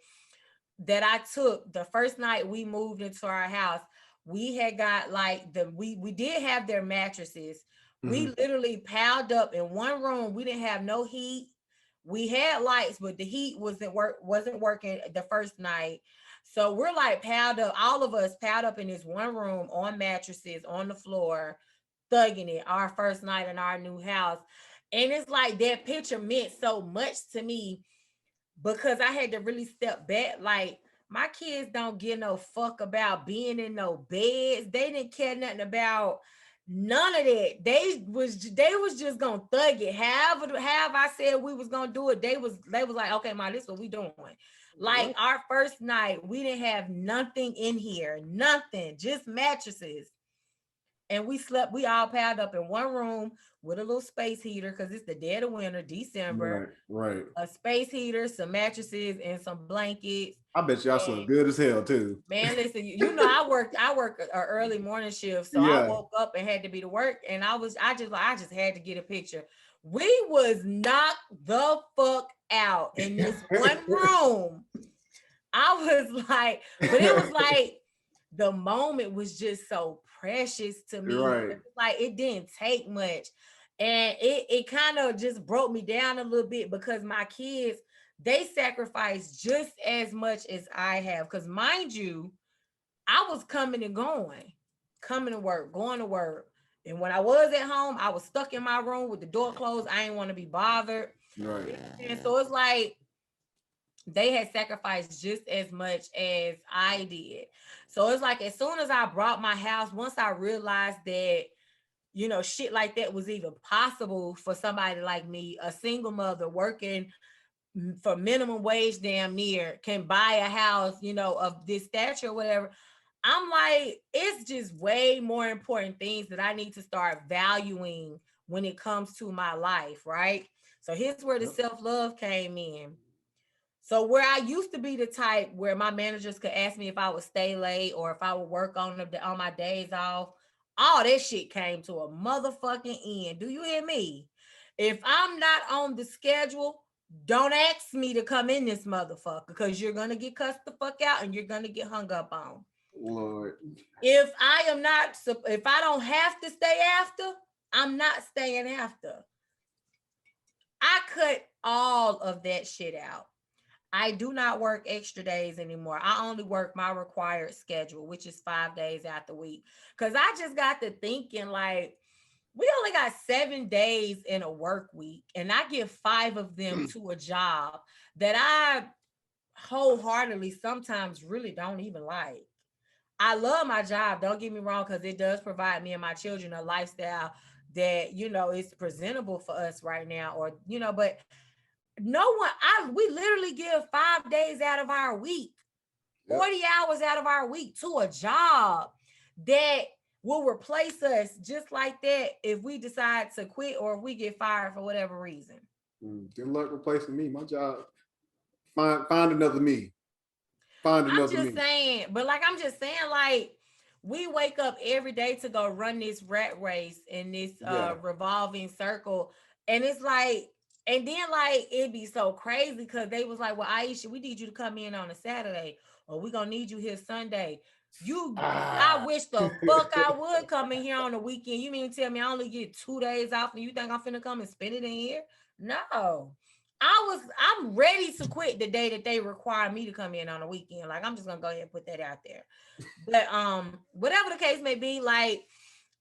that I took the first night we moved into our house. We had got like we did have their mattresses. Mm-hmm. We literally piled up in one room. We didn't have no heat. We had lights, but the heat wasn't working the first night. So we're like piled up, all of us piled up in this one room on mattresses on the floor, thugging it our first night in our new house. And it's like that picture meant so much to me because I had to really step back. Like my kids don't give no fuck about being in no beds. They didn't care nothing about none of that. They was just gonna thug it. However I said we was gonna do it, they was like, okay, Mom, this is what we doing. Like our first night, we didn't have nothing in here, nothing, just mattresses. And we all piled up in one room with a little space heater because it's the dead of winter, December. Right. A space heater, some mattresses, and some blankets. I bet y'all slept good as hell too. Man, listen, you know I work an early morning shift, so I woke up and had to be to work, and I just had to get a picture. We was knocked the fuck out in this one room. I was like, but it was like the moment was just so precious to me. Right. Like it didn't take much. And it kind of just broke me down a little bit because my kids, they sacrificed just as much as I have. Because mind you, I was coming and going, coming to work, going to work. And when I was at home, I was stuck in my room with the door closed. I didn't want to be bothered. Right. And so it's like they had sacrificed just as much as I did. So it's like as soon as I brought my house, once I realized that, you know, shit like that was even possible for somebody like me, a single mother working for minimum wage damn near, can buy a house, you know, of this stature or whatever. I'm like, it's just way more important things that I need to start valuing when it comes to my life, right? So here's where the self-love came in. So where I used to be the type where my managers could ask me if I would stay late or if I would work on my days off, all that shit came to a motherfucking end. Do you hear me? If I'm not on the schedule, don't ask me to come in this motherfucker because you're going to get cussed the fuck out and you're going to get hung up on. Lord. If I don't have to stay after, I'm not staying after. I cut all of that shit out. I do not work extra days anymore. I only work my required schedule, which is 5 days out the week. Because I just got to thinking, like, we only got 7 days in a work week, and I give 5 of them to a job that I wholeheartedly sometimes really don't even like. I love my job, don't get me wrong, because it does provide me and my children a lifestyle that, you know, is presentable for us right now, or, you know, but we literally give 5 days out of our week, 40 hours out of our week to a job that will replace us just like that if we decide to quit or if we get fired for whatever reason. Good luck replacing me. My job. Find another me. Find another me. I'm just saying, like, we wake up every day to go run this rat race in this revolving circle. And it's like, and then like it'd be so crazy because they was like, well, Aisha, we need you to come in on a Saturday, or we gonna need you here Sunday. I wish the fuck I would come in here on the weekend. You mean to tell me I only get 2 days off and you think I'm finna come and spend it in here? No. I'm ready to quit the day that they require me to come in on a weekend. Like, I'm just gonna go ahead and put that out there. But whatever the case may be, like,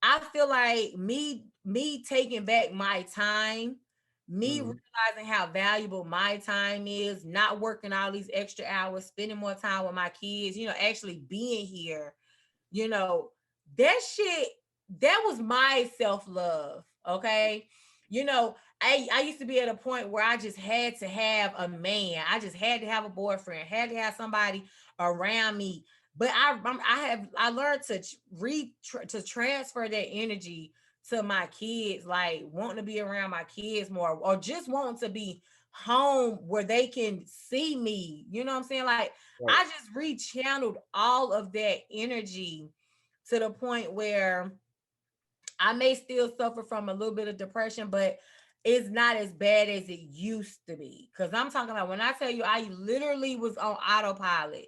I feel like me taking back my time, me realizing how valuable my time is, not working all these extra hours, spending more time with my kids, you know, actually being here, you know, that shit, that was my self-love. Okay. You know, I used to be at a point where I just had to have a man. I just had to have a boyfriend, had to have somebody around me. But I learned to transfer that energy to my kids, like wanting to be around my kids more, or just wanting to be home where they can see me. You know what I'm saying? Like, right. I just rechanneled all of that energy to the point where I may still suffer from a little bit of depression, but it's not as bad as it used to be. Because I'm talking about, when I tell you, I literally was on autopilot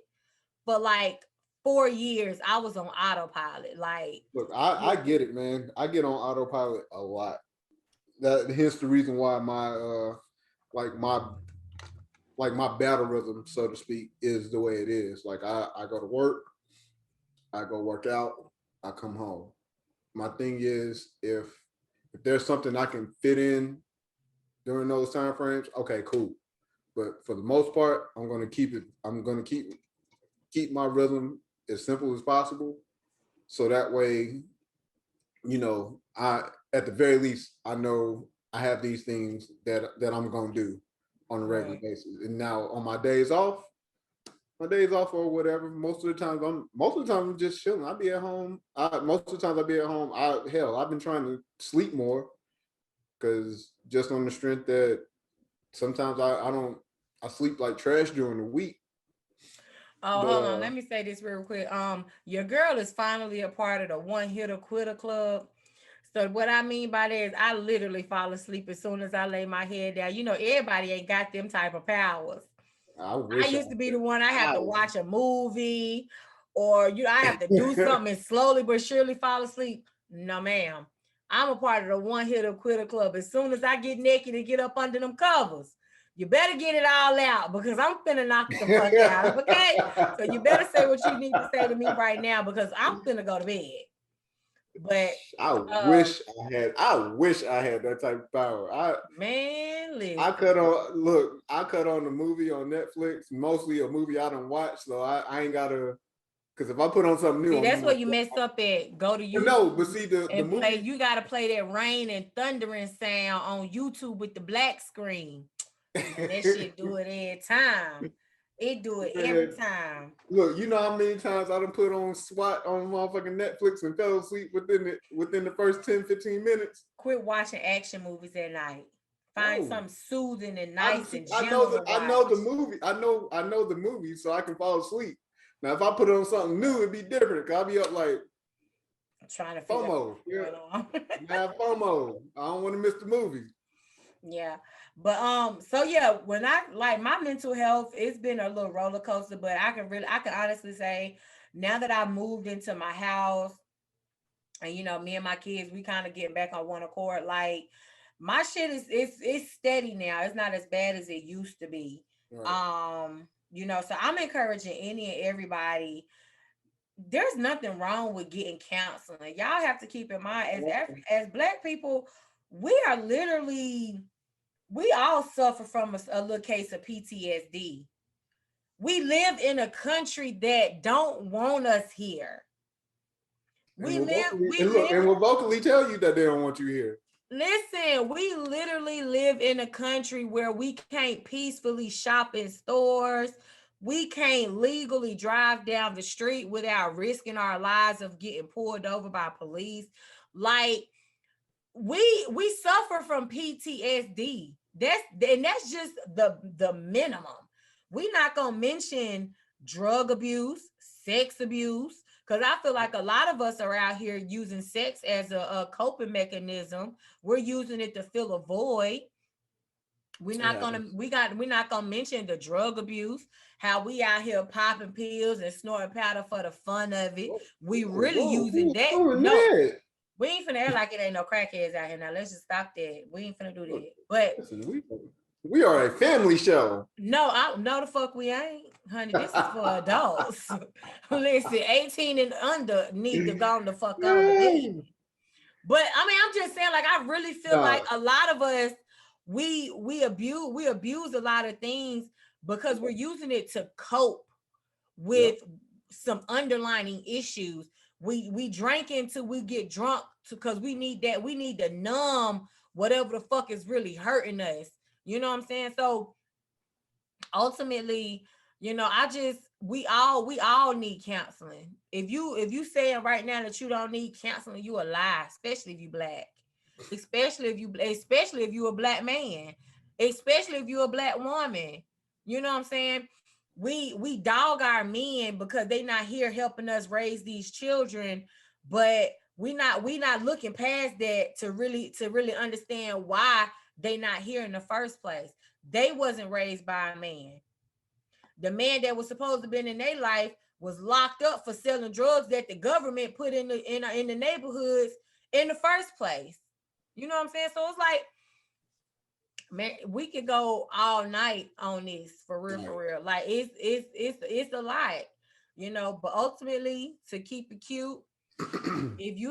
for like 4 years. I was on autopilot. Like, look, I get it, man. I get on autopilot a lot. Hence the reason why my my battle rhythm, so to speak, is the way it is. Like, I go to work, I go work out, I come home. My thing is, if there's something I can fit in during those time frames, okay, cool. But for the most part, I'm gonna keep my rhythm as simple as possible. So that way, you know, at the very least, I know I have these things that I'm gonna do on a regular basis. And now on my days off or whatever, most of the time I'm just chilling. I'll be at home. Most of the times I'll be at home. I've been trying to sleep more, because just on the strength that sometimes I sleep like trash during the week. Oh, hold on. Let me say this real quick. Your girl is finally a part of the One Hitter Quitter Club. So what I mean by that is I literally fall asleep as soon as I lay my head down. You know, everybody ain't got them type of powers. I used to be the one, I have to watch a movie, or I have to do something and slowly but surely fall asleep. No, ma'am. I'm a part of the One Hitter Quitter Club. As soon as I get naked and get up under them covers, you better get it all out, because I'm finna knock the fuck out. Okay? So you better say what you need to say to me right now, because I'm finna go to bed. But I wish I had that type of power. Listen. I cut on the movie on Netflix, mostly a movie I don't watch, so I ain't gotta, because if I put on something new, that's where you messed up at. Go to YouTube. No, but see the movie, you gotta play that rain and thundering sound on YouTube with the black screen. That shit do it every time. It do it every time. Look, you know how many times I done put on SWAT on motherfucking Netflix and fell asleep within the first 10-15 minutes. Quit watching action movies at night. Find something soothing and nice and I gentle. I know the movie. I know the movie, so I can fall asleep. Now, if I put on something new, it'd be different. Cause I'll be up like trying to figure FOMO. I have FOMO. I don't want to miss the movie. Yeah. But so yeah, when I like my mental health, it's been a little roller coaster, but I can honestly say, now that I moved into my house, And me and my kids, we kind of getting back on one accord. Like my shit is it's steady now. It's not as bad as it used to be. Right. So I'm encouraging any and everybody. There's nothing wrong with getting counseling. Y'all have to keep in mind as Black people, we are literally we all suffer from a little case of PTSD. We live in a country that don't want us here. We live, we and look, live. and will vocally tell you that they don't want you here. Listen, we literally live in a country where we can't peacefully shop in stores. We can't legally drive down the street without risking our lives of getting pulled over by police. Like we suffer from PTSD. That's just the minimum. We're not gonna mention drug abuse, sex abuse, because I feel like a lot of us are out here using sex as a coping mechanism. We're using it to fill a void. We're not gonna mention the drug abuse, how we out here popping pills and snorting powder for the fun of it. We really using that. No, we ain't finna act like it ain't no crackheads out here. Now let's just stop that. We ain't finna do that. But we are a family show. No, the fuck we ain't, honey. This is for adults. Listen, 18 and under need to go the fuck on the bed. But I mean, I'm just saying, like, I really feel like a lot of us we abuse a lot of things because we're using it to cope with some underlying issues. We drink until we get drunk because we need to numb whatever the fuck is really hurting us. You know what I'm saying? So ultimately, we all need counseling. If you saying right now that you don't need counseling, you a lie, especially if you Black. Especially if you a Black man, especially if you a Black woman. You know what I'm saying? We dog our men because they not here helping us raise these children, but we not looking past that to really understand why they not here in the first place. They wasn't raised by a man. The man that was supposed to be in their life was locked up for selling drugs that the government put in the neighborhoods in the first place. You know what I'm saying? So it's like, man, we could go all night on this for real. Like it's a lot, but ultimately, to keep it cute, if you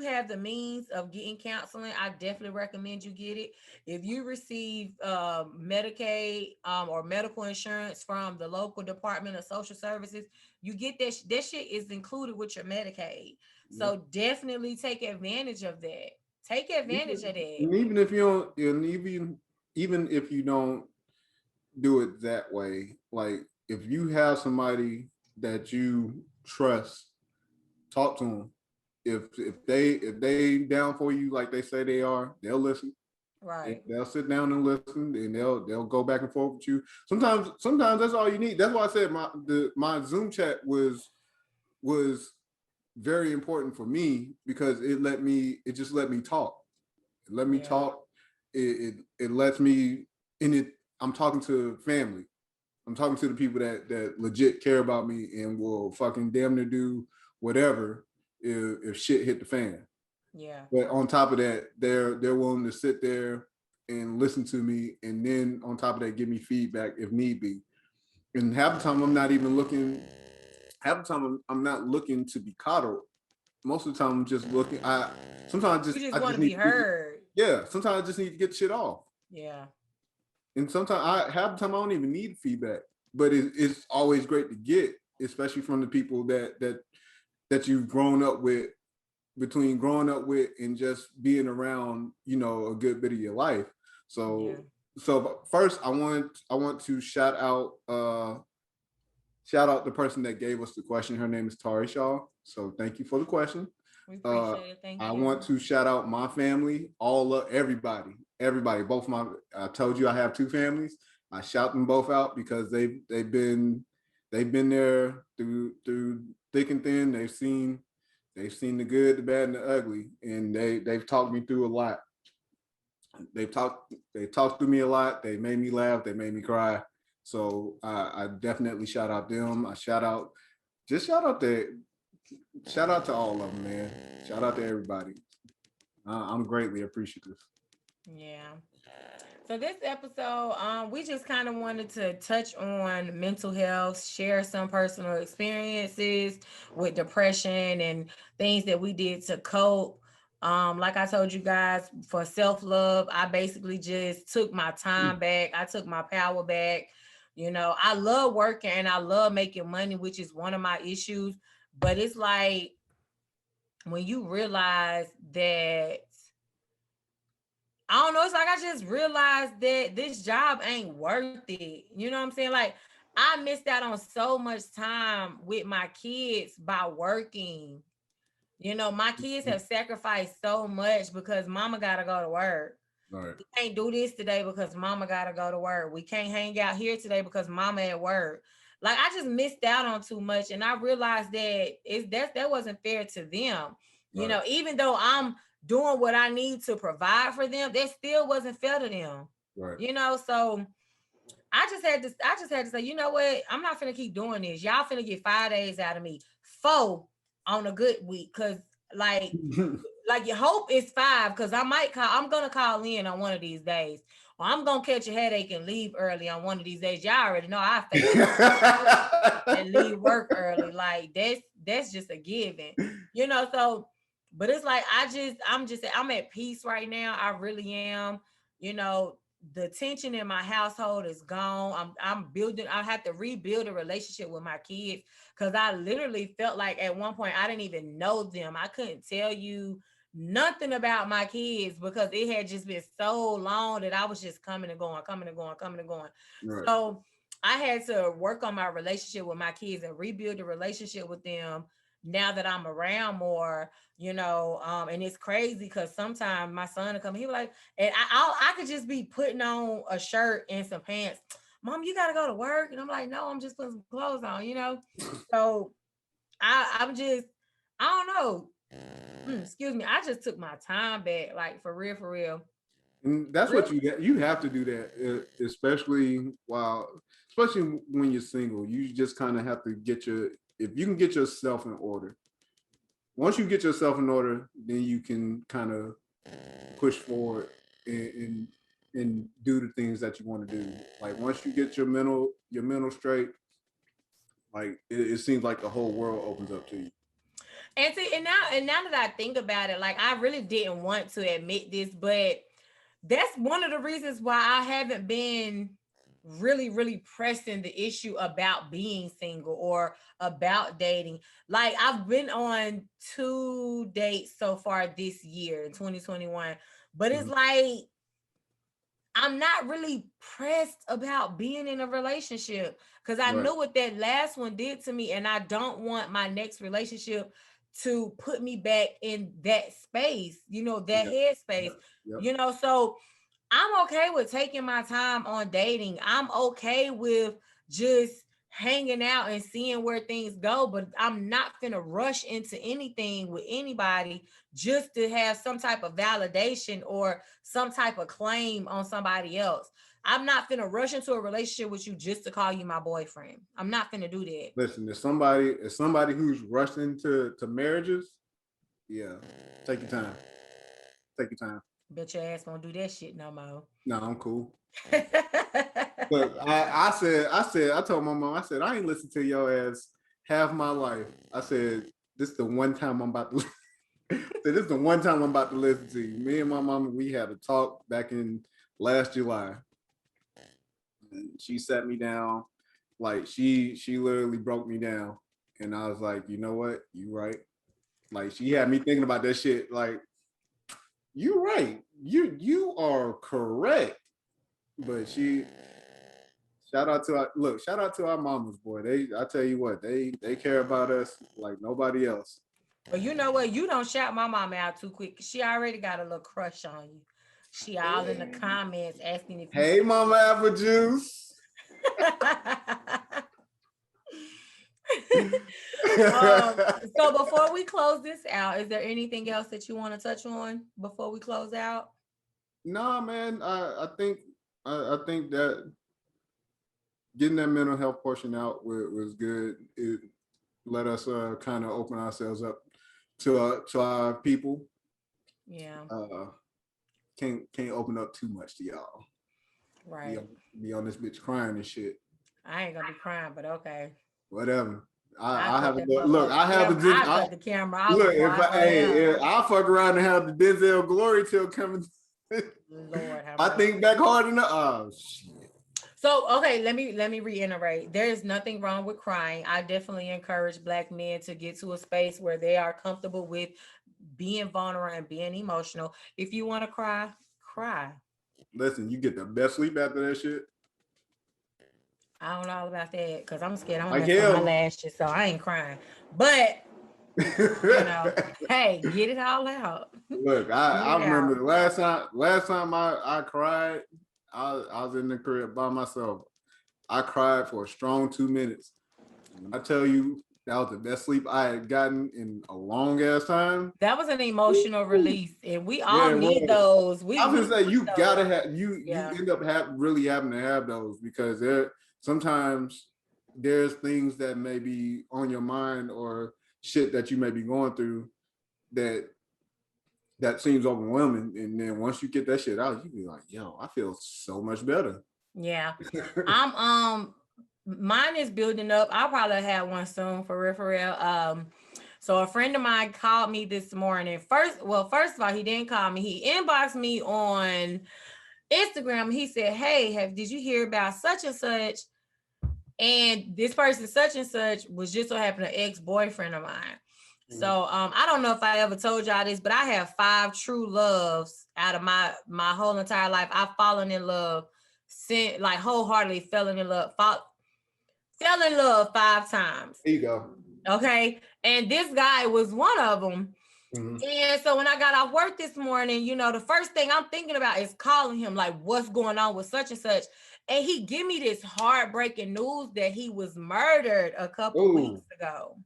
have the means of getting counseling, I definitely recommend you get it. If you receive Medicaid or medical insurance from the local Department of Social Services, you get that shit is included with your Medicaid. So definitely take advantage of that. Take advantage of that. And even if you don't, even if you don't do it that way, like if you have somebody that you trust, talk to them. If they down for you like they say they are, they'll listen. Right. They'll sit down and listen, and they'll go back and forth with you. Sometimes that's all you need. That's why I said my Zoom chat was very important for me because it just let me talk. It let me talk. It lets me in it. I'm talking to family. I'm talking to the people that legit care about me and will fucking damn near do whatever if shit hit the fan. Yeah. But on top of that, they're willing to sit there and listen to me, and then on top of that, give me feedback if need be. And half the time, I'm not even looking. Half the time, I'm not looking to be coddled. Most of the time, I'm just looking. Sometimes I just want to be heard. Sometimes I just need to get shit off. Yeah. And sometimes half the time I don't even need feedback, but it's always great to get, especially from the people that you've grown up with, between growing up with and just being around, a good bit of your life. So first I want to shout out the person that gave us the question. Her name is Tari Shaw. So thank you for the question. We appreciate it. Thank you. I want to shout out my family, everybody. I told you I have two families. I shout them both out because they've been there through thick and thin. They've seen the good, the bad, and the ugly, and they've talked me through a lot. They talked through me a lot. They made me laugh. They made me cry. So I definitely shout out them. I shout out shout out to all of them, man. Shout out to everybody. I'm greatly appreciative. Yeah. So this episode, we just kind of wanted to touch on mental health, share some personal experiences with depression and things that we did to cope. Like I told you guys, for self-love, I basically just took my time back. I took my power back. You know, I love working and I love making money, which is one of my issues. But it's like when you realize that I don't know. It's like I just realized that this job ain't worth it. You know what I'm saying? Like I missed out on so much time with my kids by working. You know, my kids have sacrificed so much because mama gotta go to work. Right. We can't do this today because mama gotta go to work. We can't hang out here today because mama at work. Like I just missed out on too much, and I realized that wasn't fair to them. You know, even though I'm doing what I need to provide for them, that still wasn't fair to them. Right. You know, so I just had to say, you know what? I'm not finna keep doing this. Y'all finna get 5 days out of me. 4 on a good week. Cause like your hope is 5, because I'm gonna call in on one of these days. Or I'm gonna catch a headache and leave early on one of these days. Y'all already know I face and leave work early. Like that's just a given. You know, so but it's like I'm at peace right now. I really am. You know, the tension in my household is gone. I have to rebuild a relationship with my kids because I literally felt like at one point I didn't even know them. I couldn't tell you nothing about my kids because it had just been so long that I was just coming and going. Right. So I had to work on my relationship with my kids and rebuild a relationship with them now that I'm around more, you know, and it's crazy because sometimes my son will come, he was like, and I could just be putting on a shirt and some pants. Mom, you gotta go to work. And I'm like, no, I'm just putting some clothes on, you know? So I don't know. Excuse me. I just took my time back, like for real. And that's what you have to do that, especially when you're single. You just kind of have to if you can get yourself in order. Once you get yourself in order, then you can kind of push forward and do the things that you want to do. Like once you get your mental straight, like it seems like the whole world opens up to you. And see, and now that I think about it, like I really didn't want to admit this, but that's one of the reasons why I haven't been really pressing the issue about being single or about dating. Like I've been on 2 dates so far this year in 2021, but it's like I'm not really pressed about being in a relationship because I know what that last one did to me, and I don't want my next relationship to put me back in that space, you know, that headspace, you know. So I'm okay with taking my time on dating. I'm okay with just hanging out and seeing where things go, but I'm not finna rush into anything with anybody just to have some type of validation or some type of claim on somebody else. I'm not finna rush into a relationship with you just to call you my boyfriend. I'm not finna do that. Listen, if somebody who's rushed into marriages, yeah, take your time. Take your time. Bet your ass won't do that shit no more. No, I'm cool. But I told my mom, I said, I ain't listened to your ass half my life. I said, this is the one time I'm about to listen to you. Me and my mom, we had a talk back in last July. And she sat me down, like she literally broke me down. And I was like, you know what? You right. Like she had me thinking about that shit. Like, you right. You are correct. But shout out to our mamas, boy. I tell you what, they care about us like nobody else. But you know what? You don't shout my mama out too quick. She already got a little crush on you. She all in the comments asking if Hey, Mama Apple Juice. So before we close this out, is there anything else that you want to touch on before we close out? No, man. I think that getting that mental health portion out was good. let us kind of open ourselves up to our people. Yeah. Can't open up too much to y'all. Right. Be on this bitch crying and shit. I ain't gonna be crying, but okay. Whatever. I have cut a that look. I have a I cut the camera off. look. Before I'll fuck around and have the Denzel glory till coming. Lord, have I mercy. think back hard enough. Oh shit. So okay, let me reiterate. There is nothing wrong with crying. I definitely encourage Black men to get to a space where they are comfortable with being vulnerable and being emotional. If you want to cry, cry. Listen, you get the best sleep after that shit. I don't know all about that because I'm scared I'm gonna Like mess up my hell. lashes, so I ain't crying. But you know, hey, get it all out. Look, I remember the last time I cried, I was in the crib by myself. I cried for a strong 2 minutes. When I tell you that was the best sleep I had gotten in a long ass time. That was an emotional release, and we all need those. I was gonna say you those. gotta have you end up really having to have those because sometimes there's things that may be on your mind or shit that you may be going through that seems overwhelming, and then once you get that shit out, you be like, yo, I feel so much better. Yeah. I'm mine is building up. I'll probably have one soon for real. So a friend of mine called me this morning. First of all, he didn't call me. He inboxed me on Instagram. He said, hey, did you hear about such and such? And this person, such and such, was just so happened an ex-boyfriend of mine. So I don't know if I ever told y'all this, but I have 5 true loves out of my whole entire life. I've fallen in love since, like, wholeheartedly fell in love 5 times. There you go. Okay. And this guy was one of them. And so when I got off work this morning, the first thing I'm thinking about is calling him, like, what's going on with such and such. And he give me this heartbreaking news that he was murdered a couple weeks ago.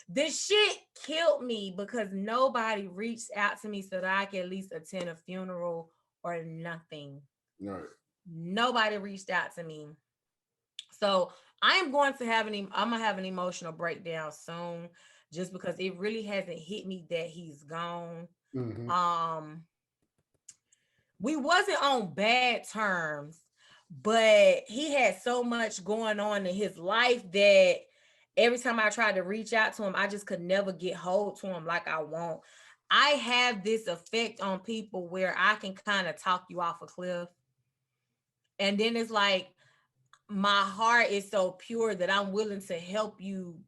This shit killed me because nobody reached out to me so that I could at least attend a funeral or nothing. Right. Nobody reached out to me. So I'm gonna have an emotional breakdown soon, just because it really hasn't hit me that he's gone. We wasn't on bad terms, but he had so much going on in his life that every time I tried to reach out to him, I just could never get hold to him like I want. I have this effect on people where I can kind of talk you off a cliff. And then it's like, my heart is so pure that I'm willing to help you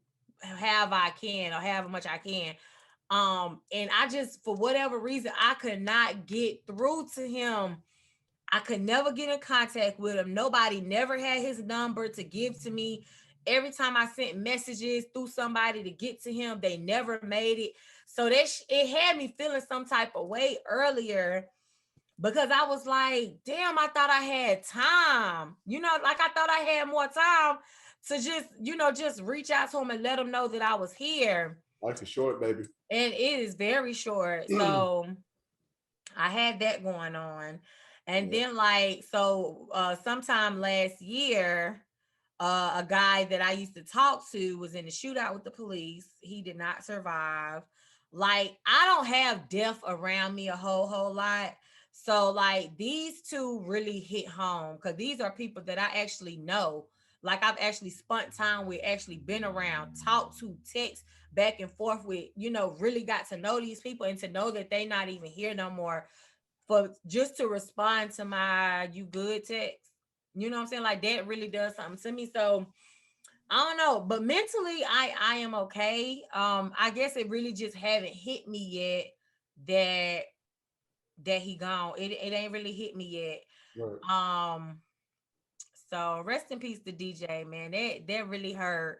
however I can or however much I can. And I just, for whatever reason, I could not get through to him. I could never get in contact with him. Nobody never had his number to give to me. Every time I sent messages through somebody to get to him, they never made it. So it had me feeling some type of way earlier, because I was like, damn, I thought I had time. Like I thought I had more time to just reach out to him and let him know that I was here. Life is short, baby. And it is very short. So I had that going on. And then sometime last year, a guy that I used to talk to was in a shootout with the police. He did not survive. Like, I don't have death around me a whole lot. So like these two really hit home because these are people that I actually know. Like, I've actually spent time with, actually been around, talked to, text back and forth with, really got to know these people, and to know that they not even here no more, for just to respond to my "you good" text. You know what I'm saying? Like, that really does something to me. So I don't know, but mentally I am okay. I guess it really just haven't hit me yet that he gone. It ain't really hit me yet. Right. So rest in peace to DJ, man. That really hurt.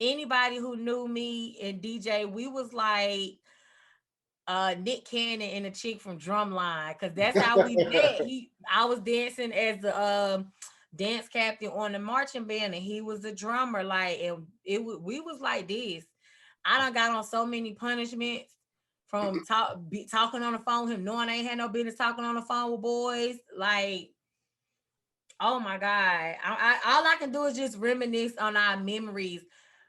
Anybody who knew me and DJ, we was like Nick Cannon and a chick from Drumline, because that's how we met. I was dancing as the dance captain on the marching band, and he was the drummer. Like, and we was like this. I done got on so many punishments from talking on the phone with him, knowing I ain't had no business talking on the phone with boys. Like, oh my God. All I can do is just reminisce on our memories.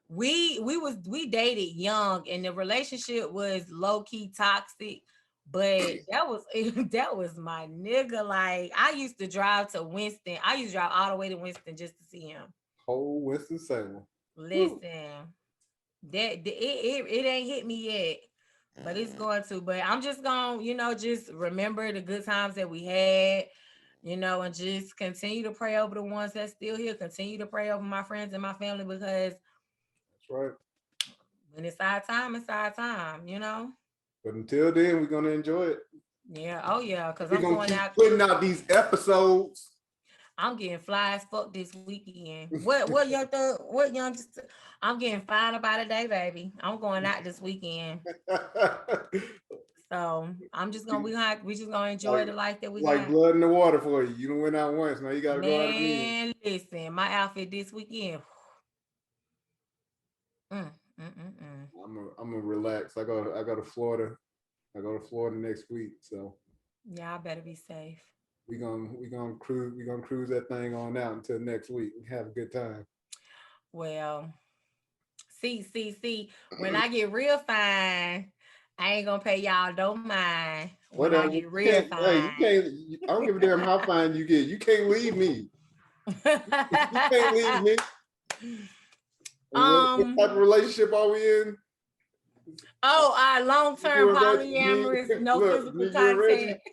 we dated young, and the relationship was low key toxic. But that was my nigga. Like, I used to drive to Winston. I used to drive all the way to Winston just to see him. Whole Winston Salem. Listen, it ain't hit me yet, but it's going to. But I'm just gonna, just remember the good times that we had, and just continue to pray over the ones that's still here. Continue to pray over my friends and my family, because that's right. When it's our time, it's our time, But until then, we're gonna enjoy it. Yeah. Oh yeah. Because I'm going out putting out these episodes. I'm getting fly as fuck this weekend. What young thug? What young? I'm getting fine about a day, baby. I'm going out this weekend. So I'm just gonna we just gonna enjoy the life that we got. Like blood in the water for you. You done went out once, now you gotta go out again. Man, listen, my outfit this weekend. I'm gonna relax. I go to Florida. I go to Florida next week. So yeah, I better be safe. We gonna cruise that thing on out until next week and have a good time. Well, see. When I get real fine, I ain't gonna pay y'all no mind. When I get real fine, I don't give a damn how fine you get. You can't leave me. You can't leave me. What type of relationship are we in? Oh, our long-term polyamorous, no physical contact.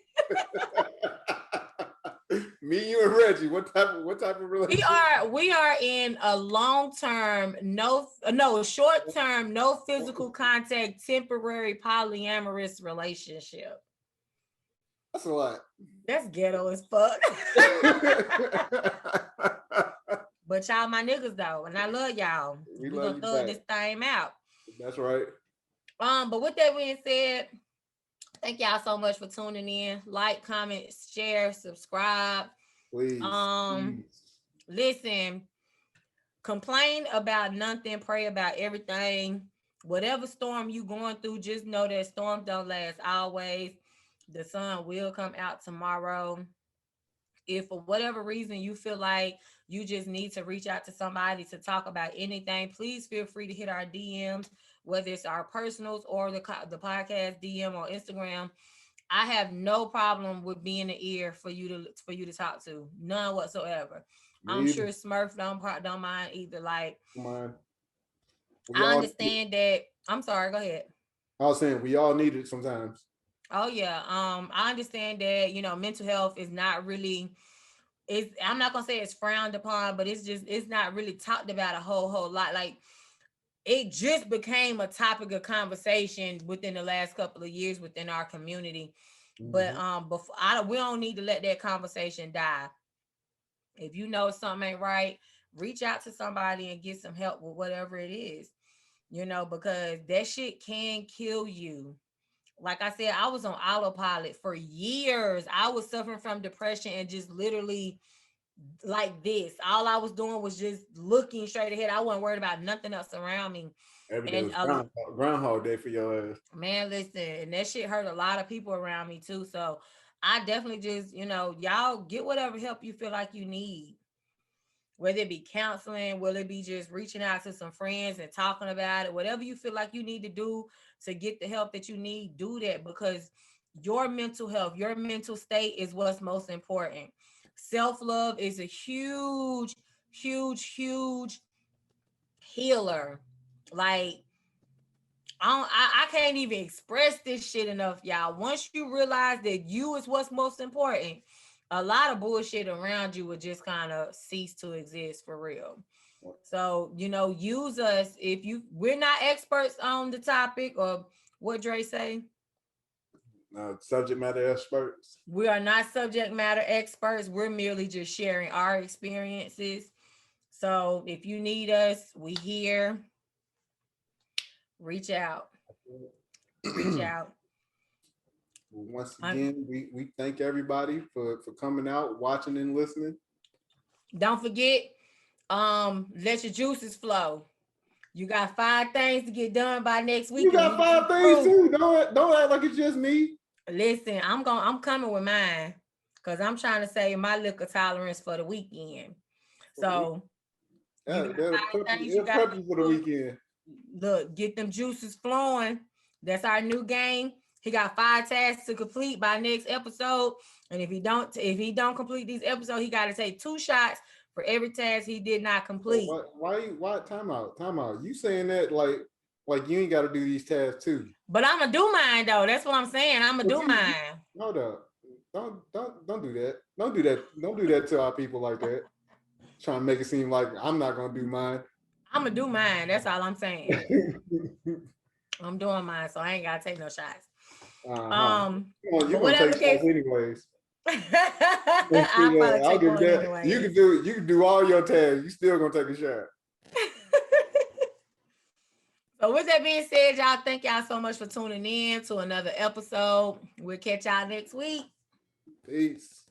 Me, you, and Reggie. What type of relationship? We are in a long-term, short-term, no physical contact, temporary polyamorous relationship. That's a lot. That's ghetto as fuck. But y'all my niggas though, and I love y'all. We gonna thug this thing out. That's right. But with that being said, thank y'all so much for tuning in. Like, comment, share, subscribe. Please. Listen, complain about nothing, pray about everything. Whatever storm you going through, just know that storms don't last always. The sun will come out tomorrow. If for whatever reason you feel like you just need to reach out to somebody to talk about anything, please feel free to hit our DMs, whether it's our personals or the podcast DM on Instagram. I have no problem with being an ear for you to talk to, none whatsoever. I'm sure Smurf don't mind either. Like, I understand that. I'm sorry. Go ahead. I was saying we all need it sometimes. Oh yeah. I understand that, mental health is not really, I'm not gonna say it's frowned upon, but it's not really talked about a whole lot. Like, it just became a topic of conversation within the last couple of years within our community. Mm-hmm. But we don't need to let that conversation die. If you know something ain't right, reach out to somebody and get some help with whatever it is, because that shit can kill you. Like I said, I was on autopilot for years. I was suffering from depression and just literally like this. All I was doing was just looking straight ahead. I wasn't worried about nothing else around me. Every day was groundhog day for your ass. Man, listen, and that shit hurt a lot of people around me too. So I definitely just, y'all get whatever help you feel like you need. Whether it be counseling, whether it be just reaching out to some friends and talking about it, whatever you feel like you need to do to get the help that you need, do that, because your mental health, your mental state is what's most important. Self-love is a huge, huge, huge healer. Like, I can't even express this shit enough, y'all. Once you realize that you is what's most important, a lot of bullshit around you would just kind of cease to exist for real. So, use us. We're not experts on the topic, or what Dre say? Subject matter experts. We are not subject matter experts. We're merely just sharing our experiences. So if you need us, we here. Reach out. Reach out. Once again, we thank everybody for coming out, watching and listening. Don't forget, let your juices flow. You got 5 things to get done by next week. You got 5 things too. Don't act like it's just me. Listen, I'm coming with mine, because I'm trying to save my liquor tolerance for the weekend. So That'll prep things you for the weekend. Look, get them juices flowing. That's our new game. He got 5 tasks to complete by next episode. And if he don't complete these episodes, he got to take 2 shots for every task he did not complete. Why time out? You saying that like you ain't got to do these tasks too. But I'm gonna do mine though. That's what I'm saying. I'm gonna do mine. No, don't do that. Don't do that. Don't do that to our people like that. Trying to make it seem like I'm not gonna do mine. I'm gonna do mine. That's all I'm saying. I'm doing mine, so I ain't gotta take no shots. Well, you're gonna take shots anyways. I'll give that. Anyways. You can do all your tasks. You still gonna take a shot. So with that being said, y'all, thank y'all so much for tuning in to another episode. We'll catch y'all next week. Peace.